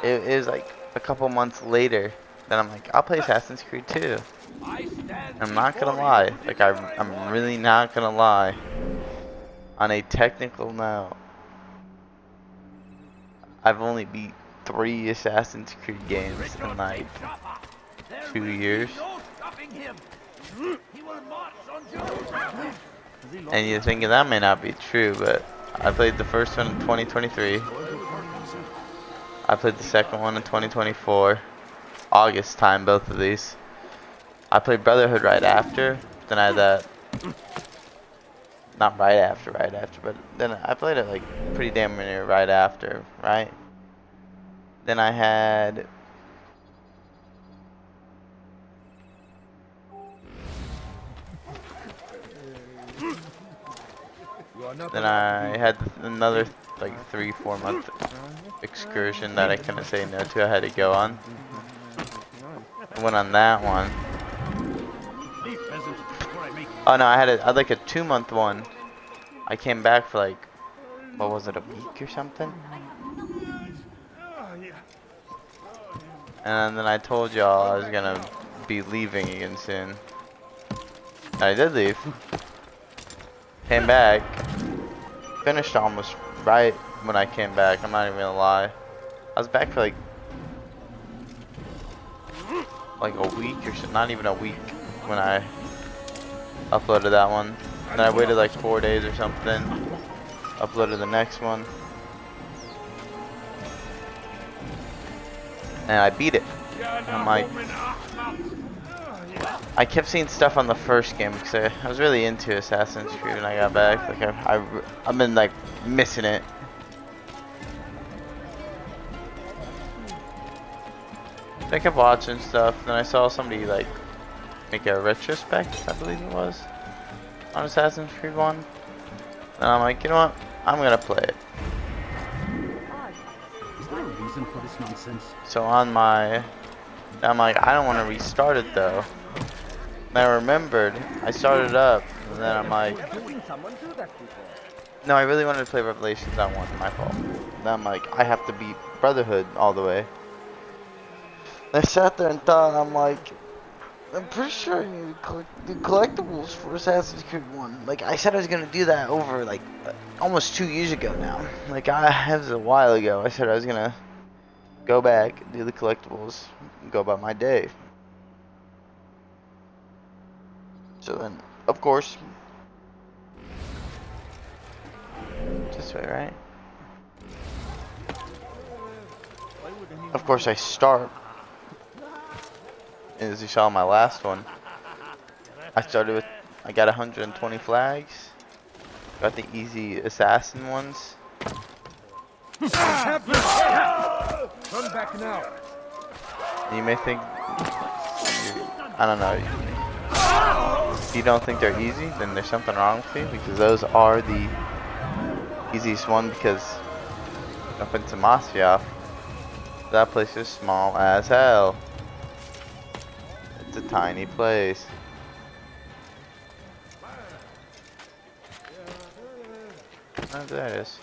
It was like a couple months later. Then I'm like, I'll play Assassin's Creed 2. I'm not gonna lie. Like I'm really not gonna lie. On a technical note, I've only beat 3 Assassin's Creed games in like 2 years. And you're thinking that may not be true, but I played the first one in 2023. I played the second one in 2024. August time, both of these. I played Brotherhood right after. Then I had that. Not right after, but then I played it like pretty damn near right after, right? Then I had. Then I had another like 3-4 month excursion that I couldn't say no to. I had to go on. I went on that one. Oh no, I had like a 2-month one. I came back for like, what was it, a week or something? And then I told y'all I was gonna be leaving again soon. And I did leave. Came back. Finished almost right when I came back. I'm not even gonna lie. I was back for like a week or so, not even a week when I uploaded that one. And then I waited like 4 days or something. Uploaded the next one. And I beat it. And I'm like, I kept seeing stuff on the first game because I was really into Assassin's Creed when I got back. Like I've been like missing it. I kept watching stuff, then I saw somebody like make a retrospect, I believe it was, on Assassin's Creed 1. And I'm like, you know what? I'm gonna play it. Is there a reason for this nonsense? So on my, I'm like, I don't want to restart it though. And I remembered, I started up, and then I'm like, no, I really wanted to play Revelations on 1, my fault. And I'm like, I have to beat Brotherhood all the way. And I sat there and thought, I'm like, I'm pretty sure I need to collect the collectibles for Assassin's Creed 1. Like, I said I was going to do that over, like, almost 2 years ago now. Like, it was a while ago. I said I was going to go back, do the collectibles, and go about my day. So then, of course, this way, right? Of course, I start. as you saw in my last one, I got 120 flags. Got the easy assassin ones. Turn back now. And you may think, I don't know, if you don't think they're easy, then there's something wrong with you, because those are the easiest one, because up into Moscow, that place is small as hell. It's a tiny place. Oh, there it is.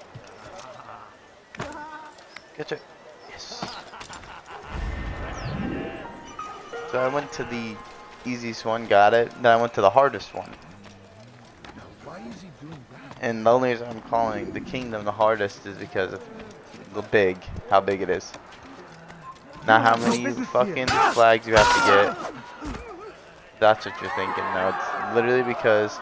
Get it. Yes. So I went to the easiest one, got it. Then I went to the hardest one. Why is he doing that? And the only reason I'm calling the kingdom the hardest is because of how big it is. Not how many fucking flags you have to get. That's what you're thinking. No, it's literally because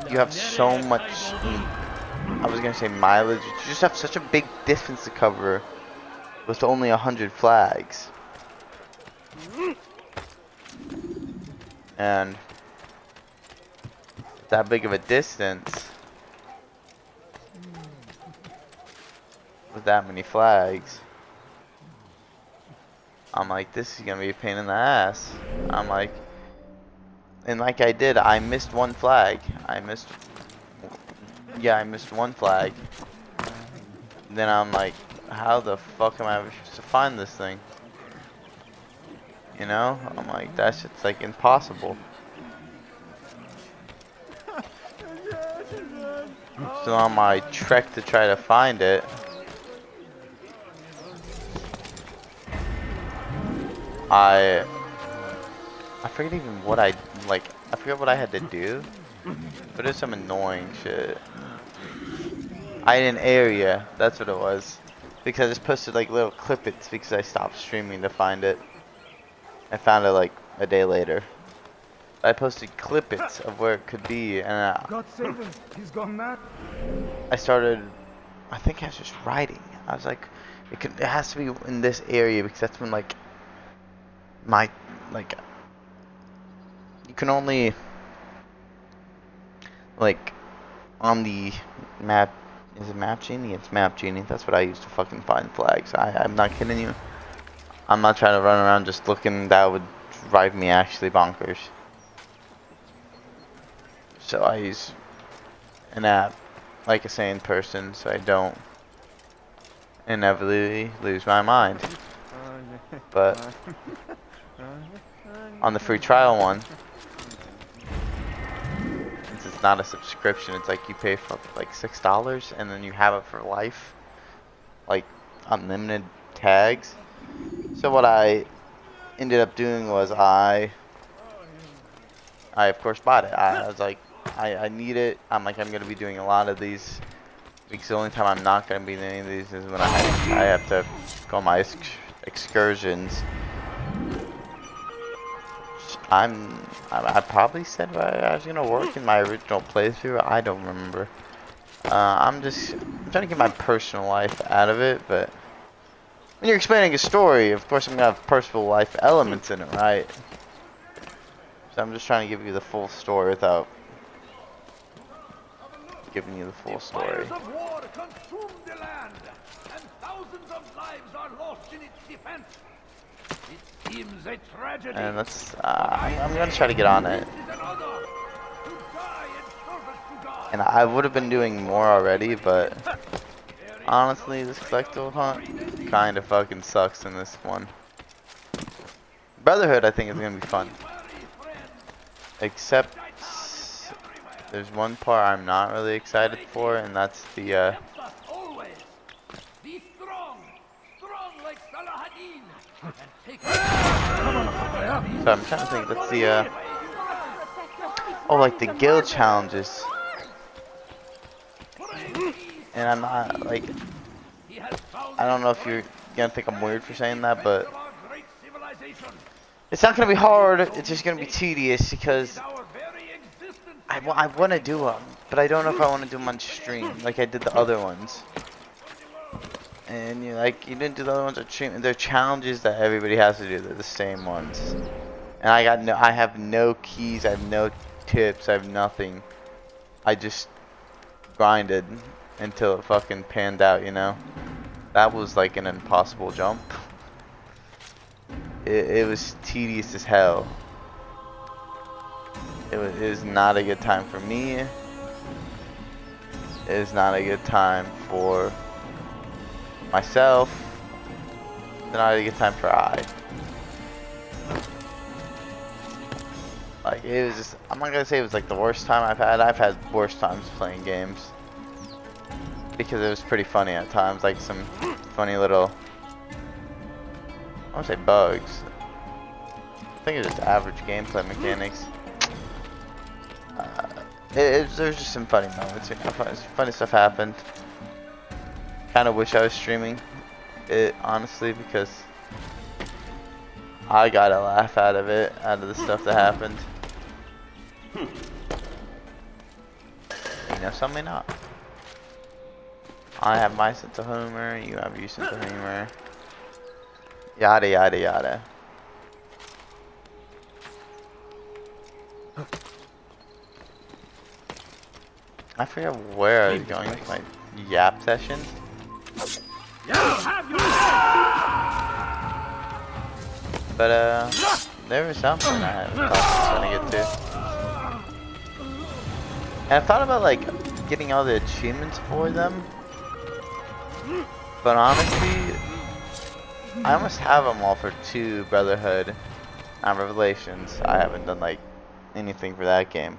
you have so much, I was gonna say mileage, you just have such a big distance to cover with only 100 flags. And that big of a distance with that many flags, I'm like, this is gonna be a pain in the ass. I'm like, and like I missed one flag. I missed one flag. Then I'm like, how the fuck am I ever supposed to find this thing? You know? I'm like, that shit's like impossible. So on my trek to try to find it, I forget even what I forget what I had to do, but it's some annoying shit. I had an area, that's what it was, because I just posted like little clippets because I stopped streaming to find it. I found it like a day later. I posted clippets of where it could be, and God save him. He's gone mad. I started, I think I was just writing. I was like, it has to be in this area because that's when like you can only like on the map. Is it Map Genie? It's Map Genie. That's what I use to fucking find flags. I'm not kidding you. I'm not trying to run around just looking. That would drive me actually bonkers. So I use an app like a sane person so I don't inevitably lose my mind. But on the free trial one, since it's not a subscription, it's like you pay for like $6 and then you have it for life, like unlimited tags. So what I ended up doing was I of course bought it. I was like, I need it. I'm like, I'm gonna be doing a lot of these because the only time I'm not gonna be doing any of these is when I have to go on my excursions. I probably said I was gonna work in my original playthrough. I don't remember. I'm trying to get my personal life out of it, but when you're explaining a story, of course I'm gonna have personal life elements in it, right? So I'm just trying to give you the full story without giving you the full story. Fires of war consume the land, and thousands of lives are lost in its defense. It seems a tragedy. And let's, I'm gonna try to get on it. And I would have been doing more already, but honestly, this collectible hunt kind of fucking sucks in this one. Brotherhood, I think, is gonna be fun. Except there's one part I'm not really excited for, and that's the so I'm trying to think, that's the oh, like the guild challenges. And I'm not like, I don't know if you're gonna think I'm weird for saying that, but it's not gonna be hard. It's just gonna be tedious because I want to do them, but I don't know if I want to do them on stream like I did the other ones. And you didn't do the other ones. They're challenges that everybody has to do. They're the same ones. And I have no keys. I have no tips. I have nothing. I just grinded until it fucking panned out. That was like an impossible jump. It was tedious as hell. It was not a good time for me. It is not a good time for myself. It's not a good time for I. Like, it was just, I'm not gonna say it was like the worst time I've had. I've had worse times playing games. Because it was pretty funny at times. Like some funny little, I won't say bugs. I think it's just average gameplay mechanics. There's just some funny moments. Funny stuff happened. Kind of wish I was streaming it, honestly, because I got a laugh out of it, out of the stuff that happened. Some may not. I have my sense of humor, you have your sense of humor. Yada yada yada. I forget where I was going with my yap session. But there was something I was gonna get to. And I thought about like getting all the achievements for them. But honestly, I almost have them all for 2 Brotherhood and Revelations. I haven't done like anything for that game.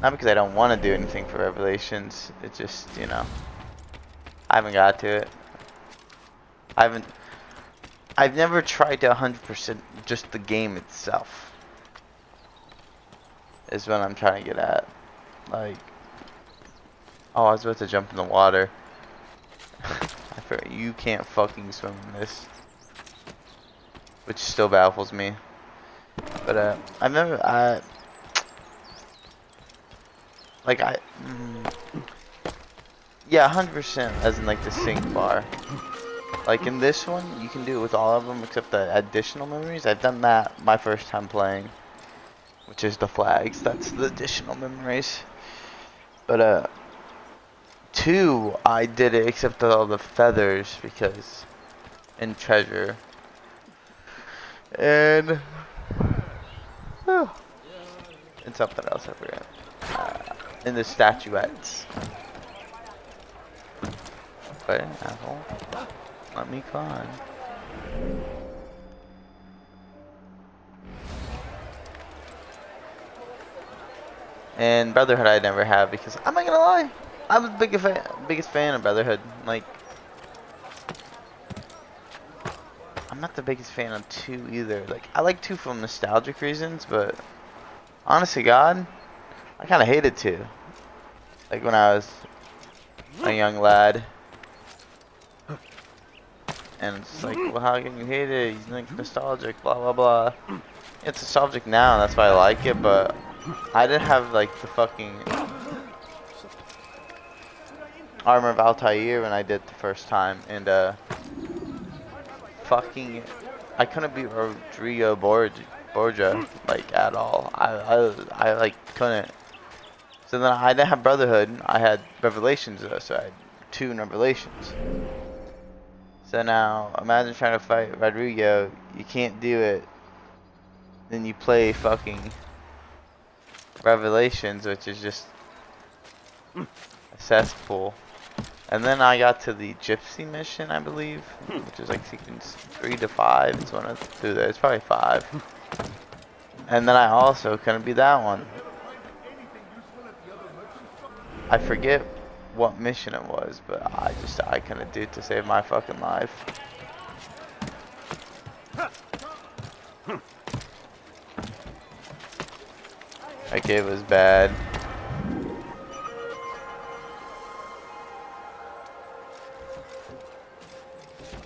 Not because I don't want to do anything for Revelations. It's just, I haven't got to it. I've never tried to 100% just the game itself. Is what I'm trying to get at. Like, oh, I was about to jump in the water. I forgot, you can't fucking swim in this. Which still baffles me. But, I've never, yeah, 100% as in like the sync bar. Like in this one, you can do it with all of them except the additional memories. I've done that my first time playing, which is the flags. That's the additional memories. But 2, I did it except all the feathers because in treasure. And and something else I forgot. In the statuettes. But asshole, let me climb. And Brotherhood I never have because I'm not gonna lie, I was biggest fan of Brotherhood. Like, I'm not the biggest fan of 2 either. Like, I like 2 for nostalgic reasons, but honest to God, I kind of hated 2. Like when I was a young lad. And it's like, well, how can you hate it? You think nostalgic, blah blah blah. It's nostalgic now, and that's why I like it. But I didn't have like the fucking Armor of Altair when I did the first time, and fucking, I couldn't beat Rodrigo Borgia like at all. I like couldn't. So then I didn't have Brotherhood. I had Revelations though, so I had 2 Revelations. So now, imagine trying to fight Rodrigo, you can't do it, then you play fucking Revelations, which is just a cesspool. And then I got to the Gypsy mission, I believe, which is like sequence 3 to 5, it's one of the 2 there, it's probably 5. And then I also couldn't be that one. I forget what mission it was, but I couldn't do it to save my fucking life. Okay, it was bad.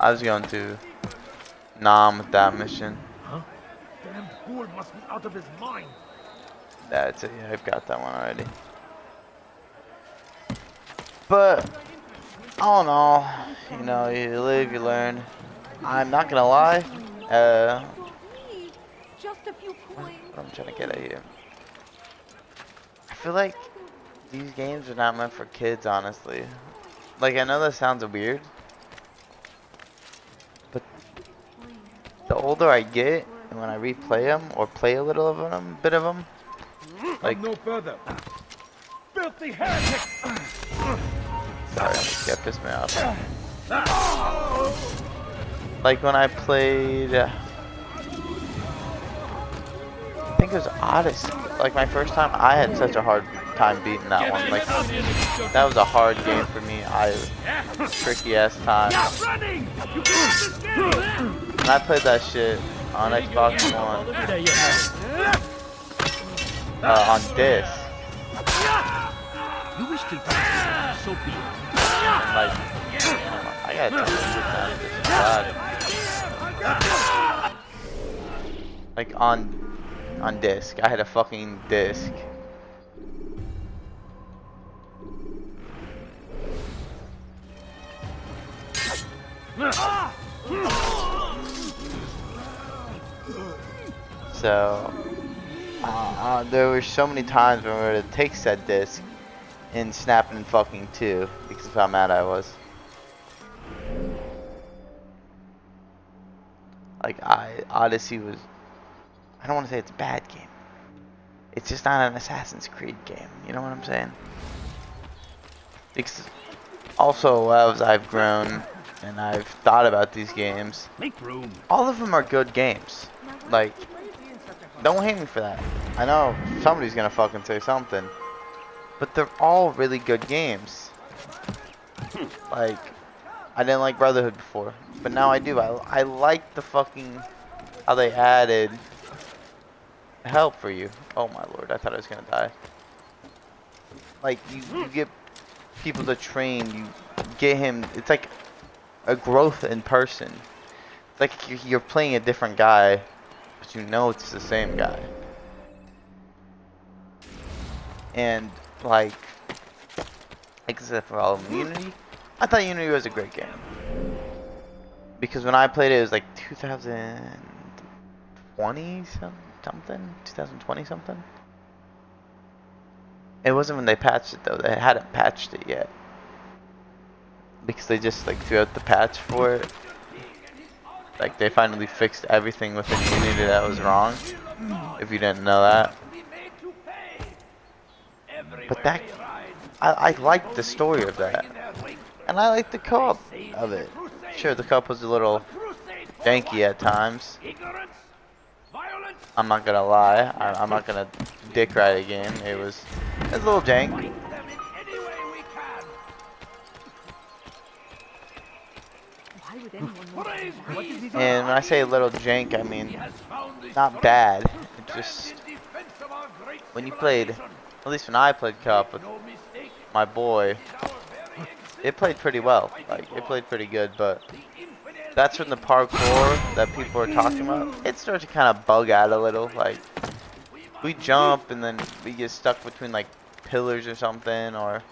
I was going to Nam with that mission. Huh? Damn fool must be out of his mind. That's it, yeah, I've got that one already. But all in all, you know, you live, you learn. I'm not gonna lie. Please, just a few coins. What I'm trying to get at here. I feel like these games are not meant for kids, honestly. Like, I know that sounds weird, but the older I get, and when I replay them or play a little of them, bit of them, like, No further. Filthy heretic! sorry, that pissed me off. Like when I played, I think it was Odyssey. Like my first time, I had such a hard time beating that one. Like that was a hard game for me. Tricky ass time. Running! You can't escape! And I played that shit on Xbox One, on disc. You wish to die, so be it. And like, I got a ton of good time. Like on disc. I had a fucking disc. So there were so many times when we were to take said disc and snap it in fucking two because of how mad I was. Like Odyssey was, I don't want to say it's a bad game. It's just not an Assassin's Creed game. You know what I'm saying? Because also as I've grown and I've thought about these games, Make room. all of them are good games. Like, don't hate me for that. I know somebody's gonna fucking say something, but they're all really good games. Like, I didn't like Brotherhood before, but now I do. I like the fucking how they added help for you. Oh my lord, I thought I was gonna die. Like you get people to train, you get him. It's like a growth in person. It's like you're playing a different guy, but you know it's the same guy. And like except for all of Unity, I thought Unity was a great game. Because when I played it, it was like 2020 something, 2020 something. It wasn't when they patched it though. They hadn't patched it yet. Because they just like threw out the patch for it. Like they finally fixed everything within Unity that was wrong. If you didn't know that. But that, I liked the story of that. And I liked the co-op of it. Sure, the co-op was a little janky at times. I'm not gonna lie. I'm not gonna dick ride a game. It was a little jank. Why would anyone want to do that? And when I say a little jank, I mean not bad. It just when you played, at least when I played co-op with my boy, it played pretty well. Like it played pretty good, but that's when the parkour that people are talking about, it starts to kind of bug out a little. Like we jump and then we get stuck between like pillars or something, or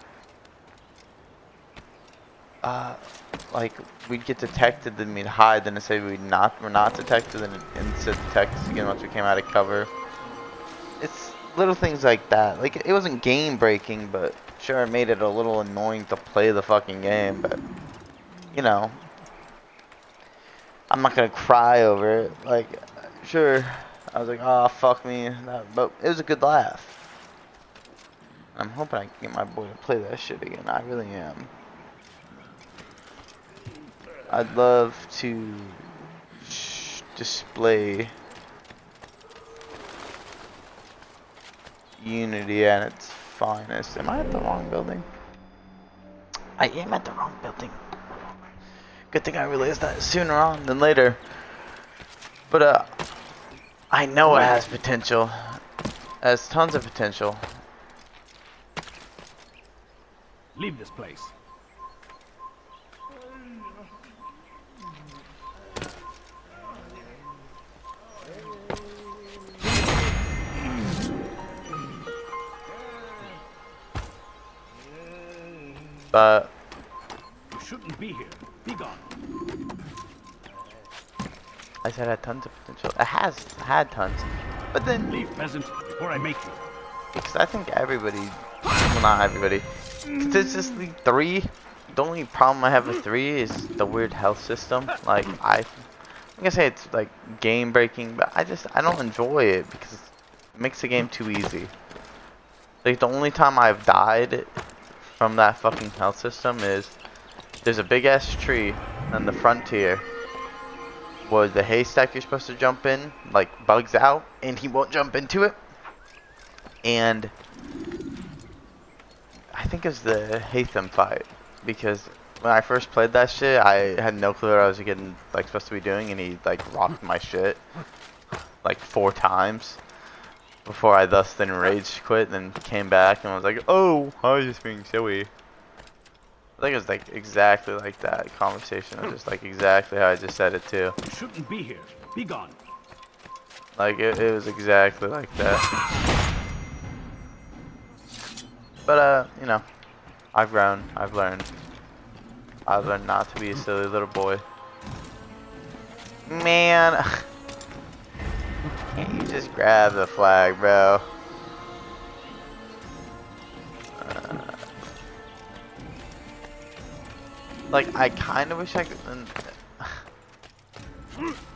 like we'd get detected, then we'd hide, then to say we're not detected, and instead detect us again once we came out of cover. It's little things like that. Like it wasn't game breaking, but sure it made it a little annoying to play the fucking game. But you know, I'm not gonna cry over it. Like sure, I was like, oh fuck me, but it was a good laugh. I'm hoping I can get my boy to play that shit again. I really am. I'd love to display Unity at its finest. Am I at the wrong building? I am at the wrong building. Good thing I realized that sooner on than later. But I know it has potential. It has tons of potential. Leave this place. But You shouldn't be here. Be gone. I said it had tons of potential. It has had tons. But then, Leave, peasant, before I make you. because I think everybody, well, not everybody, consistently 3, the only problem I have with 3 is the weird health system. Like, I'm gonna say it's like game breaking, but I don't enjoy it because it makes the game too easy. Like, the only time I've died from that fucking health system is there's a big ass tree on the frontier where the haystack you're supposed to jump in like bugs out and he won't jump into it. And I think it's the Hatham fight, because when I first played that shit, I had no clue what I was getting like supposed to be doing, and he like rocked my shit like 4 times before I thus then rage quit, and then came back and was like, oh, I was just being silly. I think it was like exactly like that conversation. It was just like exactly how I just said it too. You shouldn't be here. Be gone. Like it was exactly like that. But you know, I've grown, I've learned not to be a silly little boy. Man, can't you just grab the flag, bro? Like, I kind of wish I could.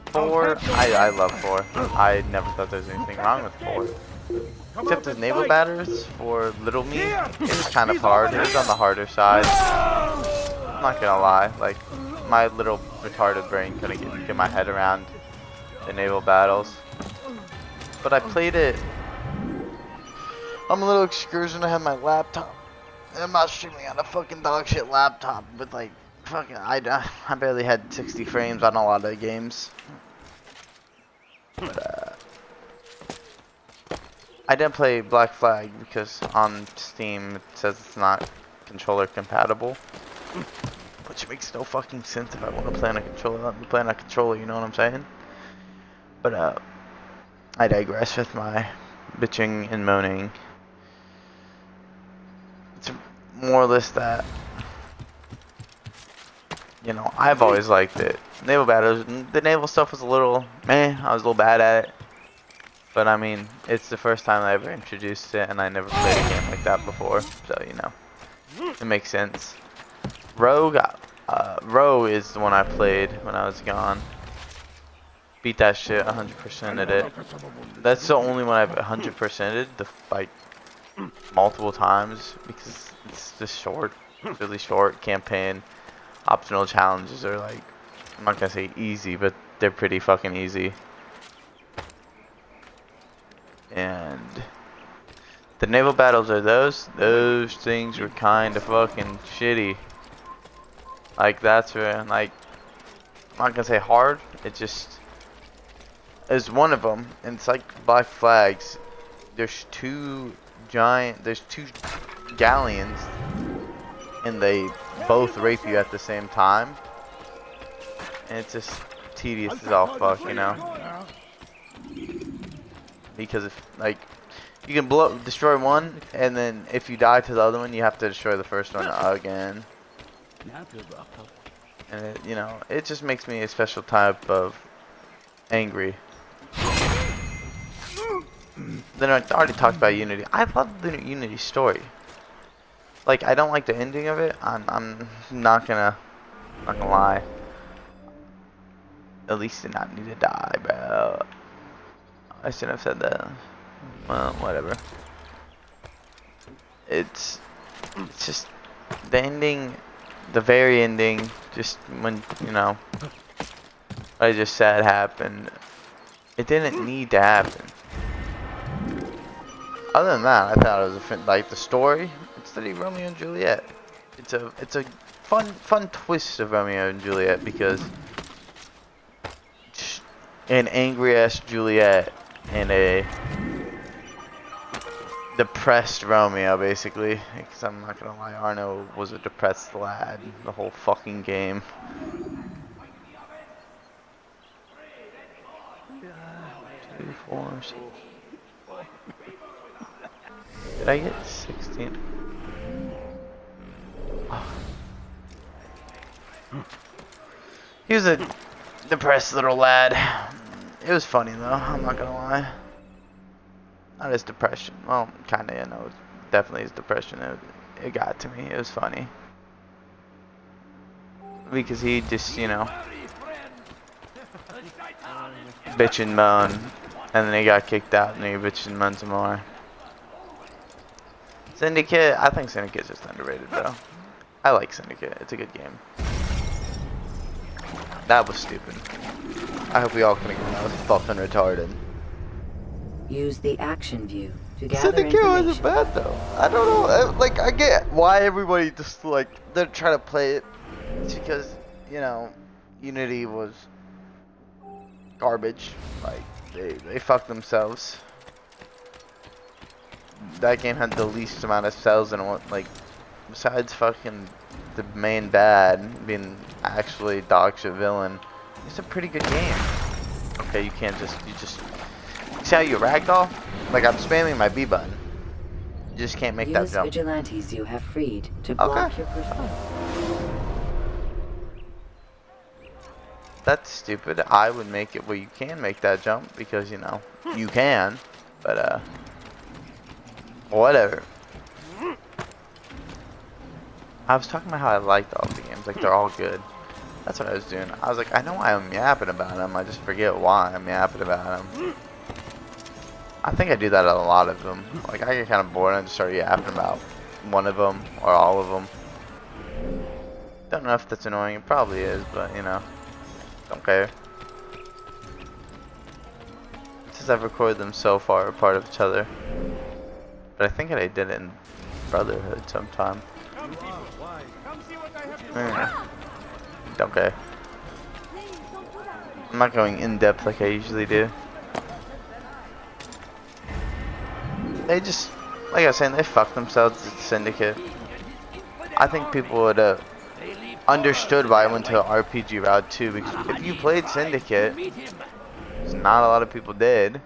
4, I love 4. I never thought there was anything wrong with 4. Except his naval batters for little me, it was kind of hard. It was on the harder side. I'm not gonna lie. Like, my little retarded brain couldn't get my head around the naval battles. But I played it. I'm a little excursion. I have my laptop. And I'm not streaming on a fucking dog shit laptop with like fucking. I barely had 60 frames on a lot of the games. But I didn't play Black Flag because on Steam it says it's not controller compatible, which makes no fucking sense. If I want to play on a controller, let me play on a controller. You know what I'm saying? But I digress with my bitching and moaning. It's more or less that, you know, I've always liked it. Naval battles, the naval stuff was a little meh. I was a little bad at it. But I mean, it's the first time I ever introduced it, and I never played a game like that before. So, you know, it makes sense. Rogue is the one I played when I was gone. Beat that shit, 100%ed it. That's the only one I've 100%ed, like, multiple times, because it's just short. It's really short. Campaign, optional challenges are like, I'm not gonna say easy, but they're pretty fucking easy. And the naval battles are those things were kind of fucking shitty. Like, that's where, like, I'm not gonna say hard, it just is one of them. And it's like Black Flags. There's two galleons, and they both rape you at the same time. And it's just tedious as all fuck, you know? Because if, like, you can destroy one, and then if you die to the other one, you have to destroy the first one again. And it, you know, it just makes me a special type of angry. Then I already talked about Unity. I love the Unity story. Like, I don't like the ending of it. I'm not gonna lie. At least did not need to die, bro. I shouldn't have said that. Well, whatever. It's just the ending, the very ending, just when, you know, I just said happened. It didn't need to happen. Other than that, I thought it was like the story. It's the Romeo and Juliet. It's a fun twist of Romeo and Juliet, because an angry ass Juliet and a depressed Romeo, basically. Because I'm not gonna lie, Arno was a depressed lad the whole fucking game. 2, 4, 6. Did I get 16? Oh. He was a depressed little lad. It was funny though, I'm not gonna lie. Not his depression. Well, kinda, you know, definitely his depression. It got to me. It was funny. Because he just, you know, bitch and moan. And then he got kicked out and he bitched and moaned some more. Syndicate, I think Syndicate's just underrated though. I like Syndicate. It's a good game. That was stupid. I hope we all can agree that was fucking retarded. Use the action view to gather Syndicate information. wasn't bad though. I don't know. Like, I get why everybody just, like, they're trying to play it. It's because, you know, Unity was garbage. Like, they fucked themselves. That game had the least amount of cells in it, like, besides fucking the main bad being actually dog shit villain. It's a pretty good game. Okay, you can't just, you see how you ragdoll? Like, I'm spamming my B button. You just can't make that Use jump. vigilantes you have freed to block Okay. your pursuit. That's stupid. I would make it where you can make that jump because, you know, you can. But, whatever. I was talking about how I liked all the games. Like, they're all good. That's what I was doing. I was like, I know why I'm yapping about them. I just forget why I'm yapping about them. I think I do that at a lot of them. Like, I get kind of bored and I just start yapping about one of them or all of them. Don't know if that's annoying. It probably is, but, you know. Don't care. Since I've recorded them so far apart of each other. But I think I did it in Brotherhood sometime. Don't care. I'm not going in depth like I usually do. They just, like I was saying, they fucked themselves at Syndicate. I think people would have understood why I went to an RPG route too, because if you played Syndicate, which not a lot of people did,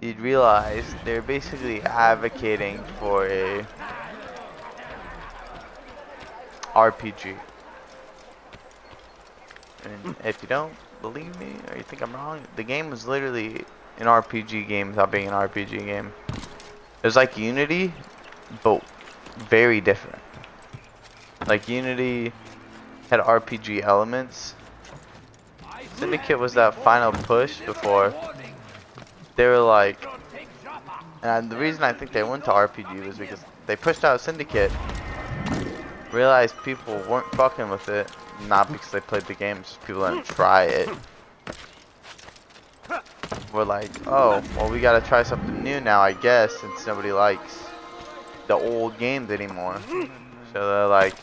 you'd realize they're basically advocating for a RPG. And if you don't believe me or you think I'm wrong, the game was literally an RPG game without being an RPG game. It was like Unity, but very different. Like, Unity had RPG elements. Syndicate was that final push before they were like, and the reason I think they went to RPG was because they pushed out Syndicate, realized people weren't fucking with it, not because they played the game, just people didn't try it. We're like, oh, well, we gotta try something new now, I guess, since nobody likes the old games anymore. So they're like,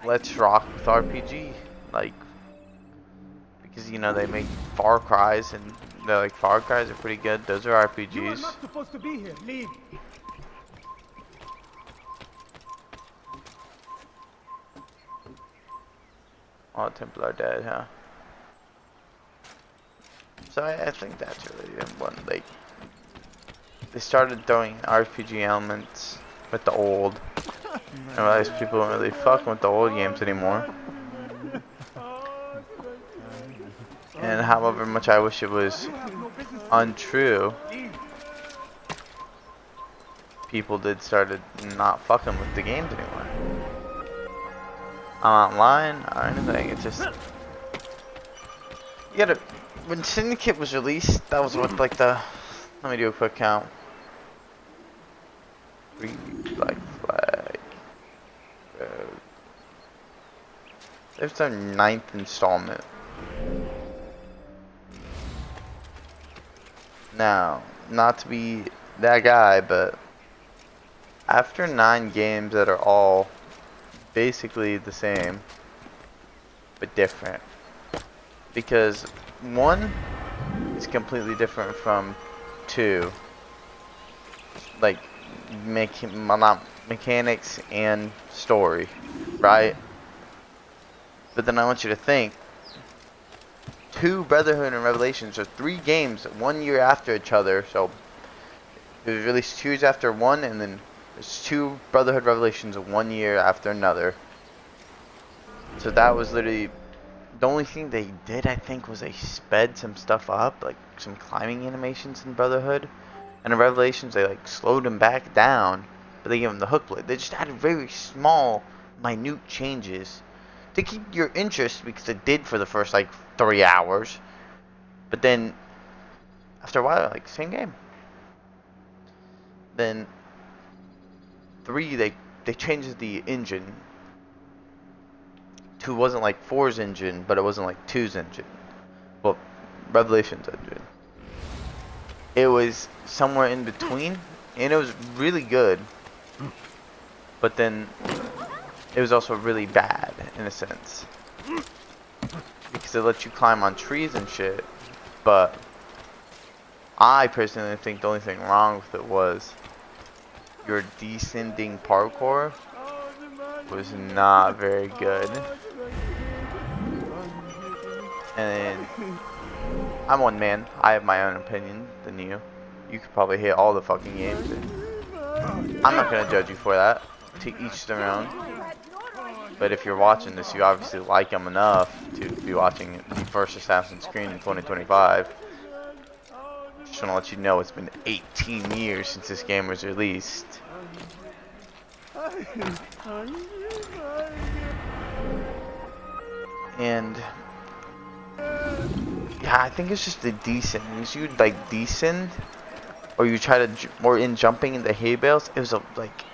let's rock with RPG. Like, because, you know, they make Far Cries, and they're like, Far Cries are pretty good. Those are RPGs. You are not supposed to be here. Leave. All Templar are dead, huh? So I think that's really one. Like, they started throwing RPG elements with the old. I realized people don't really fuck with the old games anymore. And however much I wish it was untrue, people did started not fucking with the games anymore. I'm not lying or anything. It's just, you gotta. When Syndicate was released, that was what, like, the. Let me do a quick count. Free Black Flag. There's their 9th installment. Now, not to be that guy, but after 9 games that are all basically the same, but different, because 1 is completely different from 2, like mechanics and story, right? But then I want you to think, 2 Brotherhood and Revelations are 3 games 1 year after each other, so it was released 2 years after 1 and then There's 2 Brotherhood Revelations 1 year after another. So that was literally the only thing they did, I think, was they sped some stuff up, like some climbing animations in Brotherhood. And in Revelations, they like slowed them back down, but they gave them the hook blade. They just added very small, minute changes to keep your interest, because it did for the first like 3 hours. But then after a while, like same game. Then 3, they changed the engine. 2 wasn't like 4's engine, but it wasn't like 2's engine. Well, Revelations engine. It was somewhere in between, and it was really good. But then it was also really bad in a sense, because it lets you climb on trees and shit. But I personally think the only thing wrong with it was your descending parkour was not very good. And I'm one man. I have my own opinion than you. You could probably hit all the fucking games. I'm not gonna judge you for that. To each their own. But if you're watching this, you obviously like them enough to be watching the first Assassin's Creed in 2025. Just want to let you know it's been 18 years since this game was released. And yeah, I think it's just the descent. As you like descend, or you try to, or in jumping in the hay bales, it was a like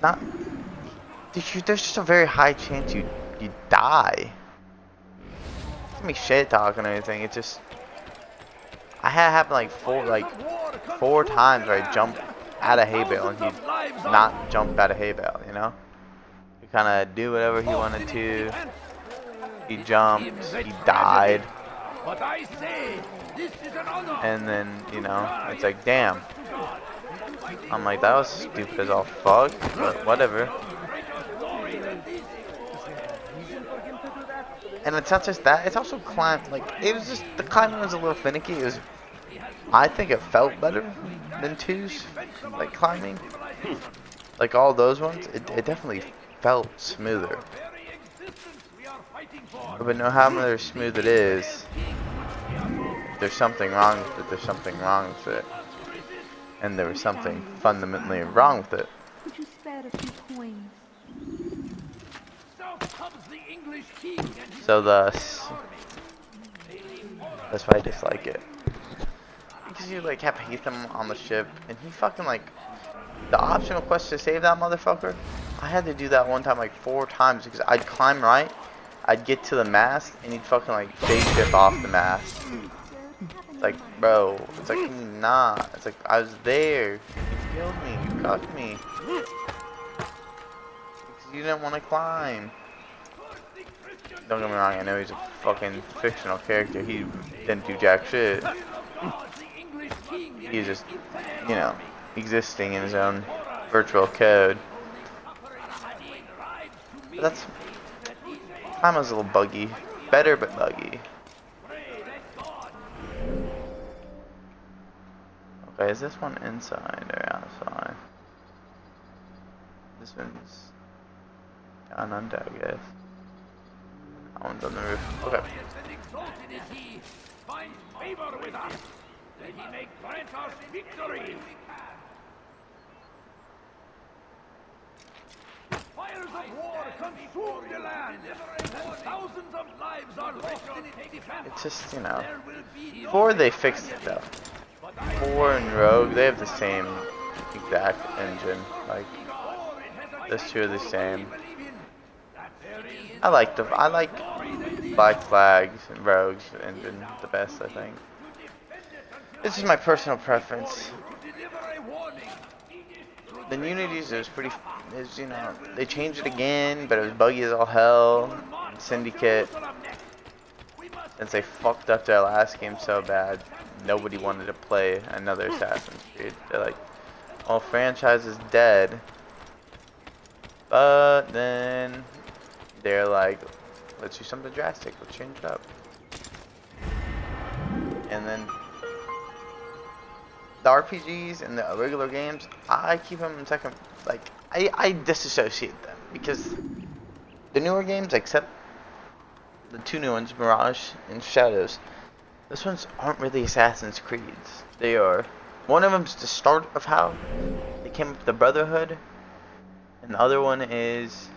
not. There's just a very high chance you die. It's gonna be shit talking or anything. It just I had it happen like four times where I jumped out of hay bale and he'd not jump out of hay bale. You know, he kind of do whatever he wanted to. He jumped. He died. And then you know it's like damn. I'm like that was stupid as all fuck, but whatever. And it's not just that, it's also climb, like, it was just, the climbing was a little finicky. It was, I think it felt better than 2's, like, climbing. Like, all those ones, it definitely felt smoother. But no matter smooth it is, if there's something wrong with it, there's something wrong with it. And there was something fundamentally wrong with it. Could you spare a few coins? So thus, that's why I dislike it. Because you like have Hatham on the ship, and he fucking like, the optional quest to save that motherfucker, I had to do that one time like 4 times, because I'd climb right, I'd get to the mast, and he'd fucking like phase shift off the mast. It's like, bro, it's like, nah, it's like, I was there, you killed me, you cucked me. Because you didn't want to climb. Don't get me wrong, I know he's a fucking fictional character. He didn't do jack shit. He's just, you know, existing in his own virtual code. But that's... Time was a little buggy. Better, but buggy. Okay, is this one inside or outside? This one's down under, I guess. That one's on the roof. Okay. Fires of war consume the land. Thousands of lives are lost in its defense. It's just, you know, 4 they fixed it though. 4 and Rogue, they have the same exact engine. Like, those 2 are the same. I like Black Flag's and Rogue's engine the best, I think. This is my personal preference. The Unity's is pretty, you know, they changed it again, but it was buggy as all hell. Syndicate, since they fucked up their last game so bad, nobody wanted to play another Assassin's Creed. They're like, well, franchise is dead. But then they're like, let's do something drastic, let's change it up. And then the RPGs and the regular games, I keep them in second. Like, I disassociate them because the newer games, except the two new ones, Mirage and Shadows, those ones aren't really Assassin's Creeds. They are. One of them's the start of how they came up with the Brotherhood, and the other one is.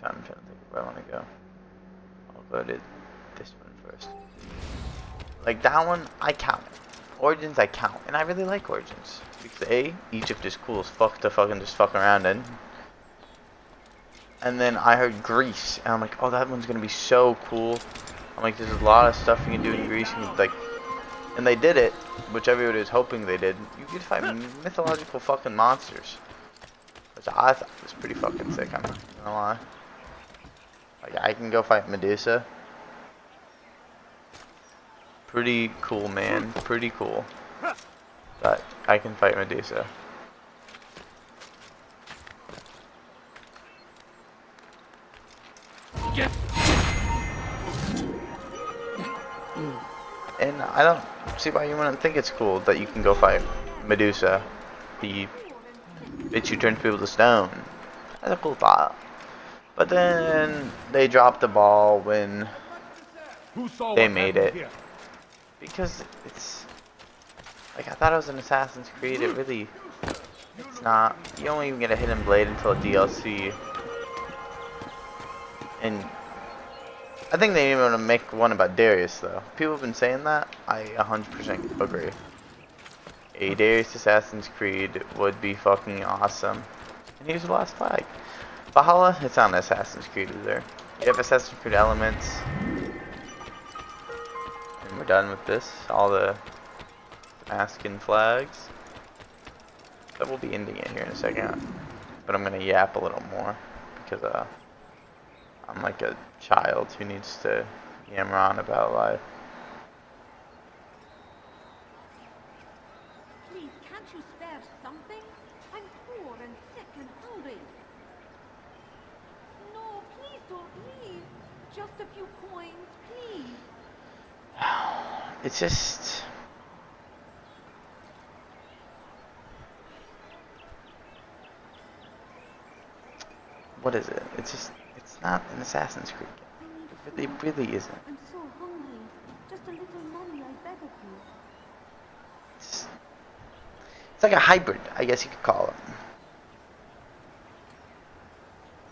I'm trying to think of where I want to go. I'll go to this one first. Like that one, I count. Origins, I count, and I really like Origins because A, Egypt is cool as fuck to fucking just fuck around in. And then I heard Greece, and I'm like, oh, that one's gonna be so cool. I'm like, there's a lot of stuff you can do in Greece, and like, and they did it, which everybody was hoping they did. You could fight mythological fucking monsters, which I thought was pretty fucking sick. I'm not gonna lie. Like, I can go fight Medusa. Pretty cool, man. Pretty cool. But I can fight Medusa. And I don't see why you wouldn't think it's cool that you can go fight Medusa, the bitch who turns people to stone. That's a cool thought. But then they dropped the ball when they made it. Because it's like, I thought it was an Assassin's Creed. It really, it's not. You don't even get a hidden blade until a DLC. And I think they even want to make one about Darius, though. People have been saying that. I 100% agree. A Darius Assassin's Creed would be fucking awesome. And here's the last flag. Valhalla, it's not an Assassin's Creed either. You have Assassin's Creed elements. And we're done with this. All the Damascus flags. So we'll be ending it here in a second. But I'm gonna yap a little more. Because, I'm like a child who needs to yammer on about life. Please, can't you spare something? I'm poor and sick and hungry. No, please don't leave. Just a few coins, please. It's just... What is it? It's just... It's not an Assassin's Creed game. It really isn't. I'm so hungry. Just a little money, I beg of you. It's like a hybrid, I guess you could call it.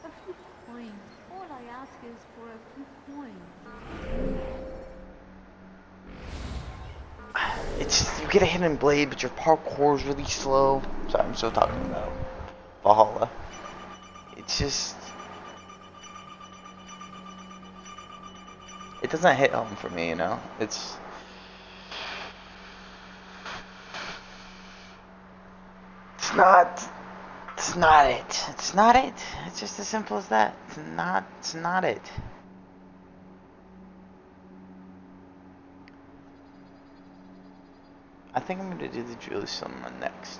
A few coins. All I ask is for a few coins. It's, you get a hidden blade, but your parkour is really slow. Sorry, I'm still talking about Valhalla. It's just... It doesn't hit home for me, you know? It's not it. It's not it. It's just as simple as that. It's not it. I think I'm gonna do the Jerusalem one next.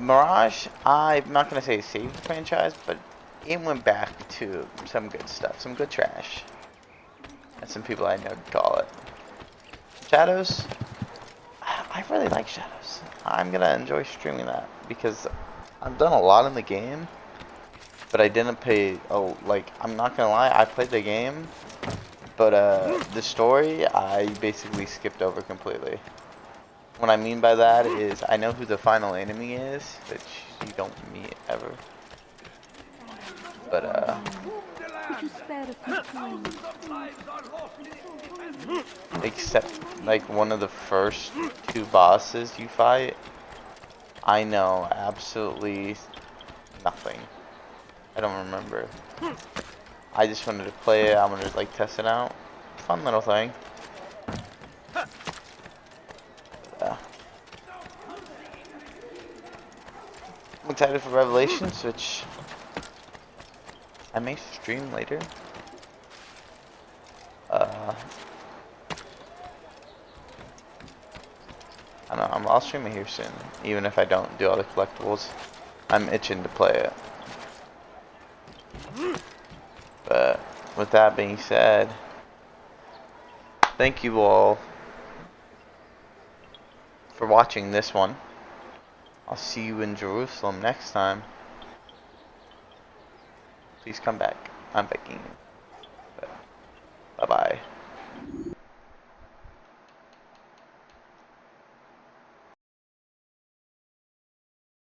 Mirage, I'm not gonna say saved the franchise, but it went back to some good stuff, some good trash. As some people I know would call it. Shadows, I really like Shadows. I'm gonna enjoy streaming that because I've done a lot in the game, but I didn't pay. Oh, like, I'm not gonna lie, I played the game, but the story I basically skipped over completely. What I mean by that is I know who the final enemy is, which you don't meet ever. But Could you spare a few coins? except like one of the first two bosses you fight, I know absolutely nothing. I don't remember. I just wanted to play it. I wanted to like test it out. Fun little thing. I'm excited for Revelations, which I may stream later. I don't know, I'll stream it here soon, even if I don't do all the collectibles. I'm itching to play it. with that being said, thank you all for watching this one. I'll see you in Jerusalem next time. Please come back. I'm begging you. Bye bye.